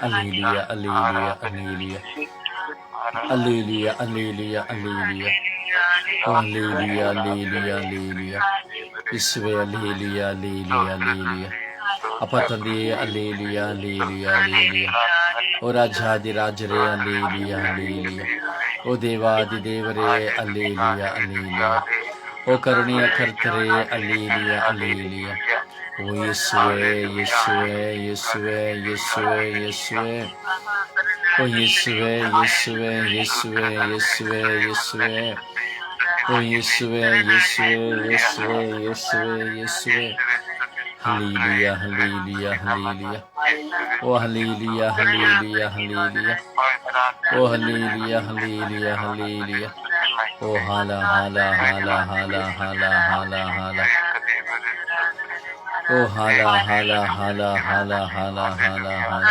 Hallelujah, hallelujah, hallelujah, hallelujah, hallelujah, hallelujah, hallelujah, hallelujah, hallelujah. ಯೇಸುವೇ ಹಲ್ಲೆಲೂಯ, ಹಲ್ಲೆಲೂಯ, ಹಲ್ಲೆಲೂಯ. ಅಪ್ಪ ತಂದೆಯೇ ಹಲ್ಲೆಲೂಯ, ಹಲ್ಲೆಲೂಯ, ಹಲ್ಲೆಲೂಯ. ಓ ರಾಜಾದಿರಾಜರೇ ಹಲ್ಲೆಲೂಯ, ಹಲ್ಲೆಲೂಯ. ಓ ದೇವಾದಿದೇವರೇ ಹಲ್ಲೆಲೂಯ, ಹಲ್ಲೆಲೂಯ. ಓ ಕರುಣೆಯ ಕರ್ತರೇ ಹಲ್ಲೆಲೂಯ, ಹಲ್ಲೆಲೂಯ. ಓ ಯೇಸುವೇ, ಯೇಸುವೇ, ಯೇಸುವೇ, ಯೇಸುವೇ, ಯೇಸುವೇ. ಓ ಯೇಸುವೇ, ಯೇಸುವೇ, ಯೇಸುವೇ, ಯೇಸುವೇ, ಯೇಸುವೇ. ಓ ಯೇಸುವೇ, ಯೇಸುವೇ, ಯೇಸುವೇ, ಯೇಸುವೇ, ಯೇಸುವೇ. Hallelujah, hallelujah, hallelujah. ಓ ಹಲ್ಲೆಲೂಯ, ಹಲ್ಲೆಲೂಯ, ಹಲ್ಲೆಲೂಯ. ಓ ಹಲ್ಲೆಲೂಯ, ಹಲ್ಲೆಲೂಯ, ಹಲ್ಲೆಲೂಯ. ಓ ಹಾಲ ಹಾಲ ಹಾಲ ಹಾಲ ಹಾಲ ಹಾಲ ಹಾಲ. ಓ ಹಾಲ ಹಾಲ ಹಾಲ ಹಾಲ ಹಾಲ ಹಾಲ ಹಾಲ.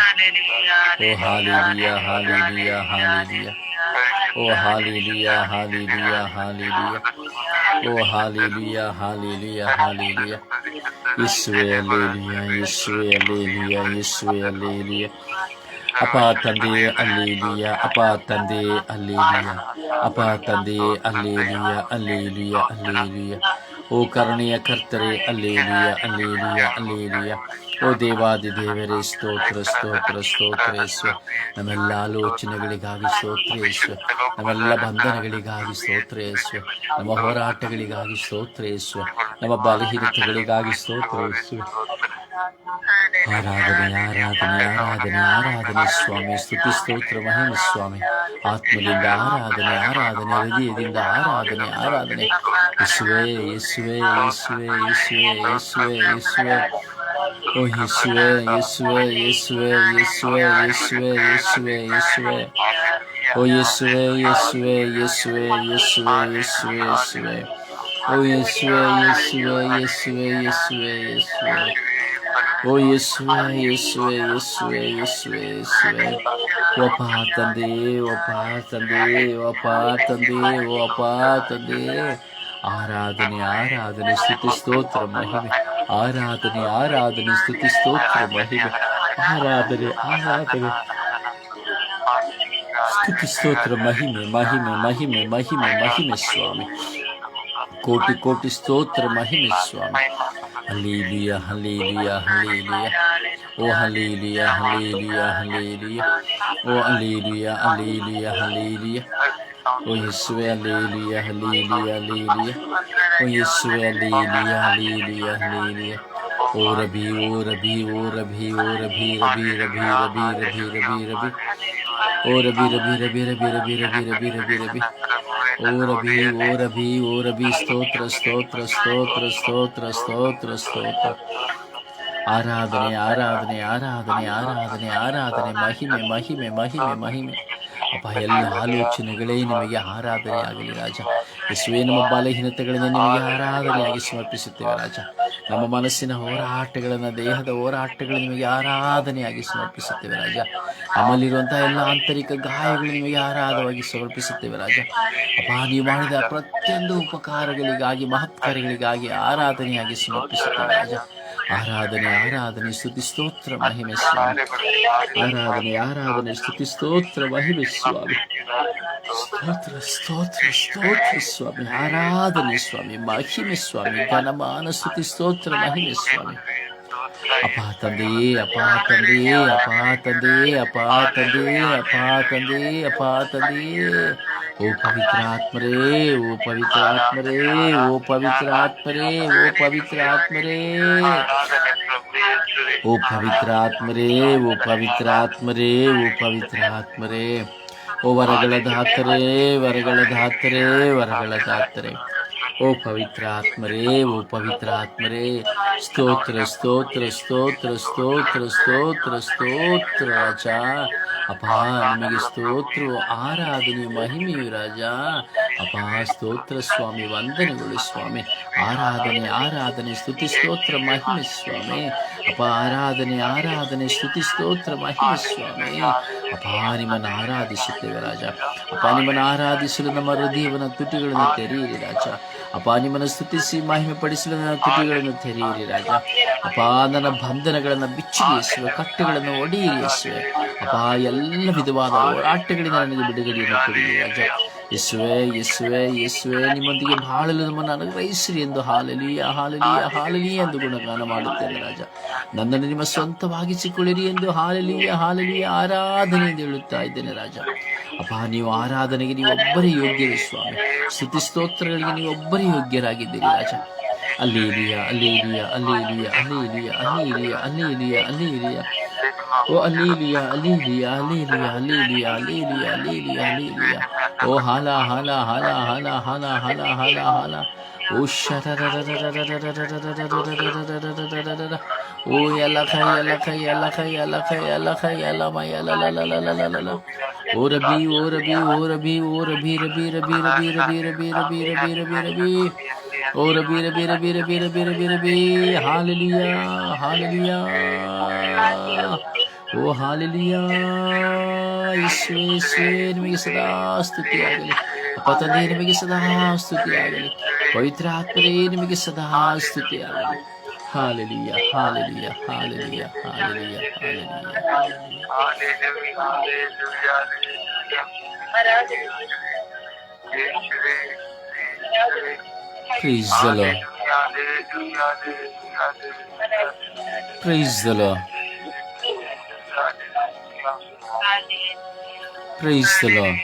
ಓ ಹಾಲೆಲೂಯ, ಹಾಲೆಲೂಯ, ಹಾಲೆಲೂಯ. ಓ ಹಾಲೆಲೂಯ, ಹಾಲೆಲೂಯ, ಹಾಲೆಲೂಯ. ಓ ಹಾಲೆಲೂಯ, ಹಾಲೆಲೂಯ, ಹಾಲೆಲೂಯ. ಯೇಸುವೇ ಹಲ್ಲೆಲೂಯ, ಯೇಸುವೇ ಹಲ್ಲೆಲೂಯ, ಯೇಸುವೇ ಹಲ್ಲೆಲೂಯ. ಅಪ್ಪ ತಂದೆ ಹಲ್ಲೆಲೂಯ, ಅಪ್ಪ ತಂದೆ ಹಲ್ಲೆಲೂಯ, ಅಪ್ಪ ತಂದೆ ಹಲ್ಲೆಲೂಯ, ಹಲ್ಲೆಲೂಯ, ಹಲ್ಲೆಲೂಯ. ಓ ಕರುಣೆಯ ಕರ್ತರೆ, ಅಲ್ಲೇಲಿಯ ಅಲ್ಲೇಲಿಯ ಅಲ್ಲೇಲಿಯ. ಓ ದೇವಾದಿ ದೇವರೇ, ಸ್ತೋತ್ರ ಸ್ತೋತ್ರ ಸ್ತೋತ್ರ ಯೇಸುವೆ. ನಮ್ಮೆಲ್ಲ ಆಲೋಚನೆಗಳಿಗಾಗಿ ಸ್ತೋತ್ರ ಯೇಸುವೆ. ನಮ್ಮೆಲ್ಲ ಬಂಧನಗಳಿಗಾಗಿ ಸ್ತೋತ್ರ ಯೇಸುವೆ. ನಮ್ಮ ಹೋರಾಟಗಳಿಗಾಗಿ ಸ್ತೋತ್ರ ಯೇಸುವೆ. ನಮ್ಮ ಬಲಹೀನತೆಗಳಿಗಾಗಿ ಸ್ತೋತ್ರ ಯೇಸುವೆ. ಆರಾಧನೆ ಆರಾಧನೆ ಆರಾಧನೆ ಆರಾಧನೆ ಸ್ವಾಮಿ. ಸ್ತುತಿ ಸ್ತೋತ್ರ ಮಹಿಮೆ ಸ್ವಾಮಿ. ಆತ್ಮದಿಂದ ಆರಾಧನೆ ಆರಾಧನೆ, ಹೃದಯದಿಂದ ಆರಾಧನೆ ಆರಾಧನೆ. ಯೇಸುವೆ ಯೇಸುವೆ ಯೇಸುವೆ ಯೇಸುವೆ ಯೇಸುವೆ ಯೇಸುವೆ. ಓ ಯೇಸುವೆ ಯೇಸುವೆ ಯೇಸುವೆ ಯೇಸುವೆ ಯೇಸುವೆ ಯೇಸುವೆ ಯೇಸುವೆ. ಓ ಯೇಸುವೆ ಯೇಸುವೆ ಯೇಸುವೆ ಯೇಸುವೆ ಯೇಸುವೆ ಯೇಸುವೆ. ಓ ಯೇಸುವೆ ಯೇಸುವೆ ಯೇಸುವೆ ಯೇಸುವೆ ಯೇಸುವೆ. ಓ ಯೇಸುವೆ ಯೇಸುವೆ ಯೇಸುವೆ ಯೇಸುವೆ ಯೇಸುವೆ. ಒಪ್ಪ ತಂದೆ, ಒಪ್ಪ ತಂದೆ, ಒಪ್ಪ ತಂದೆ, ಒಪ್ಪ ತಂದೆ. ಆರಾಧನೆ ಆರಾಧನೆ ಸ್ತುತಿ ಸ್ತೋತ್ರ ಮಹಿಮೆ. ಆರಾಧನೆ ಆರಾಧನೆ ಸ್ತುತಿ ಸ್ತೋತ್ರ ಮಹಿಮೆ. ಆರಾಧನೆ ಆರಾಧನೆ ಸ್ತುತಿ ಸ್ತೋತ್ರ ಮಹಿಮೆ ಮಹಿಮೆ ಮಹಿಮೆ ಮಹಿಮೆ ಮಹಿಮೆ ಸ್ವಾಮಿ. ಕೋಟಿ ಕೋಟಿ ಸ್ತೋತ್ರ ಮಹಿಮೆ ಸ್ವಾಮಿ. Hallelujah hallelujah hallelujah. ಓ ಹಲ್ಲೇಲೂಯ ಹಲ್ಲೇಲೂಯ ಹಲ್ಲೇಲೂಯ. ಓ ಹಲ್ಲೇಲೂಯ ಹಲ್ಲೇಲೂಯ ಹಲ್ಲೇಲೂಯ. ಓ ಯೇಸುವೆ ಹಲ್ಲೇಲೂಯ ಹಲ್ಲೇಲೂಯ ಹಲ್ಲೇಲೂಯ. ಓ ಯೇಸುವೆ ಹಲ್ಲೇಲೂಯ ಹಲ್ಲೇಲೂಯ ಹಲ್ಲೇಲೂಯ. ಓ ರಬಿ ಓ ರಬಿ ಓ ರಬಿ ಓ ರಬಿ ರಬಿ ರಬಿ ರಬಿ ರಬಿ ರಬಿ ರಬಿ. ಓ ರಬಿ ರಬಿ ರಬಿ ರಬಿ ರಬಿ ರಬಿ ರಬಿ ರಬಿ ರಬಿ. ಓ ರಬಿ ಓ ರಬಿ ಓ ರಬಿ. ಸ್ತೋತ್ರ ಸ್ತೋತ್ರ ಸ್ತೋತ್ರ ಸ್ತೋತ್ರ ಸ್ತೋತ್ರ ಸ್ತೋತ್ರ. ಆರಾಧನೆ ಆರಾಧನೆ ಆರಾಧನೆ ಆರಾಧನೆ ಆರಾಧನೆ ಮಹಿಮೆ ಮಹಿಮೆ ಮಹಿಮೆ ಮಹಿಮೆ. ಅಪ್ಪ, ಎಲ್ಲ ಆಲೋಚನೆಗಳೇ ನಿಮಗೆ ಆರಾಧನೆ ಆಗಲಿ ರಾಜ. ಯೇಸುವೇ, ನಮ್ಮ ಬಲಹೀನತೆಗಳನ್ನು ನಿಮಗೆ ಆರಾಧನೆಯಾಗಿ ಸಮರ್ಪಿಸುತ್ತೇವೆ ರಾಜ. ನಮ್ಮ ಮನಸ್ಸಿನ ಹೋರಾಟಗಳನ್ನು, ದೇಹದ ಹೋರಾಟಗಳು ನಿಮಗೆ ಆರಾಧನೆಯಾಗಿ ಸಮರ್ಪಿಸುತ್ತೇವೆ ರಾಜ. ನಮ್ಮಲ್ಲಿರುವಂತಹ ಎಲ್ಲ ಆಂತರಿಕ ಗಾಯಗಳು ನಿಮಗೆ ಆರಾಧವಾಗಿ ಸಮರ್ಪಿಸುತ್ತೇವೆ ರಾಜ. ಅಪ್ಪ, ನೀವು ಮಾಡಿದ ಪ್ರತಿಯೊಂದು ಉಪಕಾರಗಳಿಗಾಗಿ, ಮಹತ್ಕಾರಗಳಿಗಾಗಿ ಆರಾಧನೆಯಾಗಿ ಸಮರ್ಪಿಸುತ್ತೇವೆ ರಾಜ. ಆರಾಧನೆ ಆರಾಧನೆ ಸ್ತುತಿ ಸ್ತೋತ್ರ ಮಹಿಮೆ ಸ್ವಾಮಿ. ಆರಾಧನೆ ಆರಾಧನೆ ಸ್ತುತಿ ಸ್ತೋತ್ರ ಮಹಿಮೆ ಸ್ವಾಮಿ. ಸ್ತೋತ್ರ ಸ್ತೋತ್ರ ಸ್ತೋತ್ರ ಸ್ವಾಮಿ. ಆರಾಧನೆ ಸ್ವಾಮಿ, ಮಹಿಮೆ ಸ್ವಾಮಿ. ಘನಮಾನ ಸ್ತುತಿ ಸ್ತೋತ್ರ ಮಹಿಮೆ ಸ್ವಾಮಿ. ಅಪ್ಪ ತಂದೆಯೇ, ಅಪ್ಪ ತಂದೆಯೇ, ಅಪ್ಪ ತಂದೆಯೇ, ಅಪ್ಪ ತಂದೆಯೇ, ಅಪ್ಪ ತಂದೆಯೇ, ಅಪ್ಪ ತಂದೆಯೇ. ಓ ಪವಿತ್ರಾತ್ಮರೇ, ಓ ಪವಿತ್ರಾತ್ಮರೇ, ಓ ಪವಿತ್ರಾತ್ಮರೇ, ಓ ಪವಿತ್ರಾತ್ಮರೇ, ಓ ಪವಿತ್ರಾತ್ಮರೇ, ಓ ಪವಿತ್ರಾತ್ಮರೇ, ಓ ಪವಿತ್ರಾತ್ಮರೇ. ಓ ವರಗಳ ದಾತರೇ, ವರಗಳ ದಾತರೇ, ವರಗಳ ದಾತರೇ. ಓ ಪವಿತ್ರಾತ್ಮರೇ, ಓ ಪವಿತ್ರಾತ್ಮರೇ. ಸ್ತೋತ್ರ ಸ್ತೋತ್ರ ಸ್ತೋತ್ರ ಸ್ತೋತ್ರ ಸ್ತೋತ್ರ ಸ್ತೋತ್ರ ರಾಜ. ಅಪ್ಪ, ನಿಮಗೆ ಸ್ತೋತ್ರ ಆರಾಧನೆ ಮಹಿಮೆಯು ರಾಜ. ಅಪ್ಪ, ಸ್ತೋತ್ರ ಸ್ವಾಮಿ, ವಂದನೆಗಳು ಸ್ವಾಮಿ. ಆರಾಧನೆ ಆರಾಧನೆ ಸ್ತುತಿ ಸ್ತೋತ್ರ ಮಹಿಮೆ ಸ್ವಾಮಿ. ಅಪ್ಪ, ಆರಾಧನೆ ಆರಾಧನೆ ಸ್ತುತಿ ಸ್ತೋತ್ರ ಮಹಿಮೆ ಸ್ವಾಮಿ. ಅಪ್ಪ, ನಿಮ್ಮನ್ನು ಆರಾಧಿಸುತ್ತೇವೆ ರಾಜ. ಅಪ್ಪ, ನಿಮ್ಮನ್ನು ಆರಾಧಿಸಲು ನಮ್ಮ ಹೃದಯವನ್ನು, ತುಟಿಗಳನ್ನು ತೆರೆಯಿರಿ ರಾಜ. ಅಪ್ಪ, ನಿಮ್ಮನ್ನು ಸ್ತುತಿಸಿ ಮಹಿಮೆ ಪಡಿಸಲು ನನ್ನ ತುಟಿಗಳನ್ನು ತೆರೆಯಿರಿ ರಾಜ. ಅಪ್ಪ, ನನ್ನ ಬಂಧನಗಳನ್ನು ಬಿಚ್ಚಿರಿ ಯೇಸುವೆ, ಕಟ್ಟುಗಳನ್ನು ಒಡೆಯಿರಿ ಯೇಸುವೆ. ಅಪ್ಪ, ಎಲ್ಲ ವಿಧವಾದ ಹೋರಾಟಗಳಿಂದ ನನಗೆ ಬಿಡುಗಡೆಯನ್ನು ಕೊಡಿರಿ ರಾಜ. ಯೇಸುವೆ ಯೇಸುವೆ ಯೇಸುವೆ, ನಿಮ್ಮೊಂದಿಗೆ ಬಾಳಲು ನಮ್ಮನ್ನು ಅನುಗ್ರಹಿಸಿರಿ ಎಂದು ಹಾಲೆಲೂಯ ಹಾಲೆಲೂಯ ಹಾಲೆಲೂಯ ಎಂದು ಗುಣಗಾನ ಮಾಡುತ್ತೇನೆ ರಾಜ. ನನ್ನನ್ನು ನಿಮ್ಮ ಸ್ವಂತವಾಗಿಸಿಕೊಳ್ಳಿರಿ ಎಂದು ಹಾಲೆಲೂಯ ಹಾಲೆಲೂಯ ಆರಾಧನೆ ಎಂದು ಹೇಳುತ್ತಾ ಇದ್ದೇನೆ ರಾಜ. ಅಪ್ಪ, ನೀವು ಆರಾಧನೆಗೆ ನೀವು ಒಬ್ಬರೇ ಯೋಗ್ಯರು ಸ್ವಾಮಿ. ಸ್ತುತಿ ಸ್ತೋತ್ರಗಳಿಗೆ ನೀವು ಒಬ್ಬರೇ ಯೋಗ್ಯರಾಗಿದ್ದೀರಿ ರಾಜ. Alleluia alleluia alleluia alleluia alleluia alleluia alleluia. ಓ alleluia alleluia alleluia alleluia alleluia alleluia alleluia. ಓ ಹಾಲ ಹಾಲ ಹಾಲ ಹಾಲ ಹಾಲ ಹಾಲ ಹಾಲ ಹಾಲ. ಓ ಓ ಎಲಖ ಎಲಖ ಎಲಖ ಎಲಖ ಎಲಖ ಎಲಮ ಎಲಲಲಲಲಲಲ. ಓ ರಬಿ ಓ ರಬಿ ಓ ರಬಿ ಓ ರಬಿ ರಬಿ ರಬಿ ರಬಿ ರಬಿ ರಬಿ ರಬಿ ರಬಿ ರಬಿ ರಬಿ. ಓ ರಬಿ ರಬಿ ರಬಿ ರಬಿ ರಬಿ ರಬಿ ರಬಿ. Hallelujah hallelujah. ಓ ಹಾಲೆಲೂಯ. ಯೇಸುವೇ ಯೇಸುವೇ, ನಿಮಗೆ ಸದಾ ಸ್ತುತಿಯಾಗಲಿ. ಅಪ್ಪ ತಂದೆ, ನಿಮಗೆ ಸದಾ ಸ್ತುತಿಯಾಗಲಿ. ಪವಿತ್ರ ಆತ್ಮರೇ, ನಿಮಗೆ ಸದಾ ಸ್ತುತಿಯಾಗಲಿ. Hallelujah hallelujah hallelujah hallelujah hallelujah. Praise the Lord. Praise the Lord. Praise the Lord.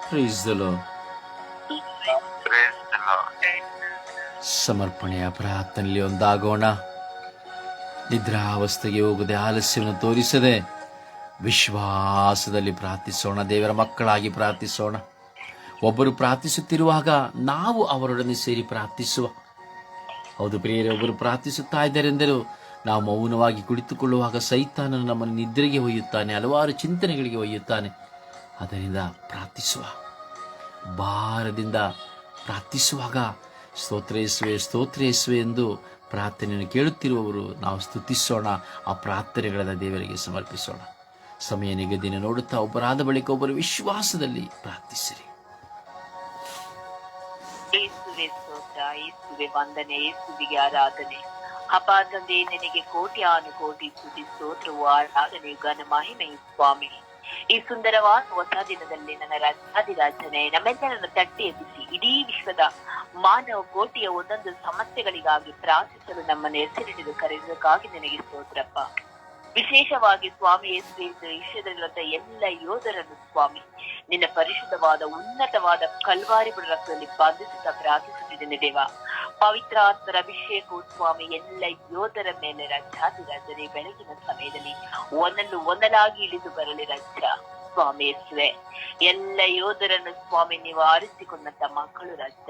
Praise the Lord. ಸಮರ್ಪಣೆಯ ಪ್ರಾರ್ಥನೆಯಲ್ಲಿ ಒಂದಾಗೋಣ. ನಿದ್ರಾವಸ್ಥೆಗೆ ಹೋಗದೆ, ಆಲಸ್ಯವನ್ನು ತೋರಿಸದೆ ವಿಶ್ವಾಸದಲ್ಲಿ ಪ್ರಾರ್ಥಿಸೋಣ. ದೇವರ ಮಕ್ಕಳಾಗಿ ಪ್ರಾರ್ಥಿಸೋಣ. ಒಬ್ಬರು ಪ್ರಾರ್ಥಿಸುತ್ತಿರುವಾಗ ನಾವು ಅವರೊಡನೆ ಸೇರಿ ಪ್ರಾರ್ಥಿಸುವ. ಹೌದು ಪ್ರಿಯರೇ, ಒಬ್ಬರು ಪ್ರಾರ್ಥಿಸುತ್ತಾ ಇದ್ದಾರೆಂದರೂ ನಾವು ಮೌನವಾಗಿ ಕುಳಿತುಕೊಳ್ಳುವಾಗ ಸೈತಾನನು ನಮ್ಮನ್ನು ನಿದ್ರೆಗೆ ಒಯ್ಯುತ್ತಾನೆ, ಹಲವಾರು ಚಿಂತನೆಗಳಿಗೆ ಒಯ್ಯುತ್ತಾನೆ. ಅದರಿಂದ ಪ್ರಾರ್ಥಿಸುವ, ಭಾರದಿಂದ ಪ್ರಾರ್ಥಿಸುವಾಗ ಸ್ತೋತ್ರಯೇಸುವೆ ಸ್ತೋತ್ರಯೇಸುವೆ ಎಂದು ಪ್ರಾರ್ಥನೆಯನ್ನು ಕೇಳುತ್ತಿರುವವರು ನಾವು ಸ್ತುತಿಸೋಣ. ಆ ಪ್ರಾರ್ಥನೆಗಳನ್ನು ದೇವರಿಗೆ ಸಮರ್ಪಿಸೋಣ. ಸಮಯ ನಿಗದಿನ ನೋಡುತ್ತಾ ಒಬ್ಬರಾದ ಬಳಿಕ ಒಬ್ಬರು ವಿಶ್ವಾಸದಲ್ಲಿ ಪ್ರಾರ್ಥಿಸಿರಿ. ಯೇಸುವೆ ಸ್ತೋತ್ರ, ಯೇಸುವೆ ವಂದನೆ, ಯೇಸುವಿಗೆ ಆರಾಧನೆ. ಅಪ್ಪ ತಂದೆ, ನಿನಗೆ ಕೋಟಿ ಕೋಟಿ ಸ್ತುತಿ, ಸ್ತೋತ್ರವು, ಆರಾಧನೆ, ಘನ ಮಹಿಮೆಯು ಸ್ವಾಮಿ. ಈ ಸುಂದರವಾದ ಹೊಸ ದಿನದಲ್ಲಿ ನನ್ನ ರಾಜಾದಿರಾಜನೇ, ನಮ್ಮೆಲ್ಲರನ್ನು ತಟ್ಟಿ ಎಬ್ಬಿಸಿ ಇಡೀ ವಿಶ್ವದ ಮಾನವ ಕೋಟಿಯ ಒಂದೊಂದು ಸಮಸ್ಯೆಗಳಿಗಾಗಿ ಪ್ರಾರ್ಥಿಸಲು ನಮ್ಮನ್ನು ಹೆಸರಿಡಿದು ಕರೆಯುವುದಕ್ಕಾಗಿ ನಿನಗೆ ಸ್ತೋತ್ರಪ್ಪ. ವಿಶೇಷವಾಗಿ ಸ್ವಾಮಿ ಯೇಸುವೆ, ವಿಶ್ವದಲ್ಲಿರುವಂತಹ ಎಲ್ಲ ಯೋಧರನ್ನು ಸ್ವಾಮಿ ನಿನ್ನ ಪರಿಶುದ್ಧವಾದ ಉನ್ನತವಾದ ಕಲ್ವಾರಿ ರಕ್ತದಲ್ಲಿ ಬಂಧಿಸುತ್ತಾ ಪ್ರಾರ್ಥಿಸುತ್ತಿದ್ದೇನೆ ದೇವ. ಪವಿತ್ರಾತ್ಮರ ಅಭಿಷೇಕವು ಸ್ವಾಮಿ ಎಲ್ಲ ಯೋಧರ ಮೇಲೆ ರಾಜಾದಿರಾಜರೇ ಬೆಳಗಿನ ಸಮಯದಲ್ಲಿ ಒಂದಲಾಗಿ ಇಳಿದು ಬರಲಿ ರಾಜ. ಸ್ವಾಮಿ ಯೇಸುವೆ, ಎಲ್ಲ ಯೋಧರನ್ನು ಸ್ವಾಮಿ ನೀವು ಆರಿಸಿಕೊಂಡಂತ ಮಕ್ಕಳು ರಾಜ.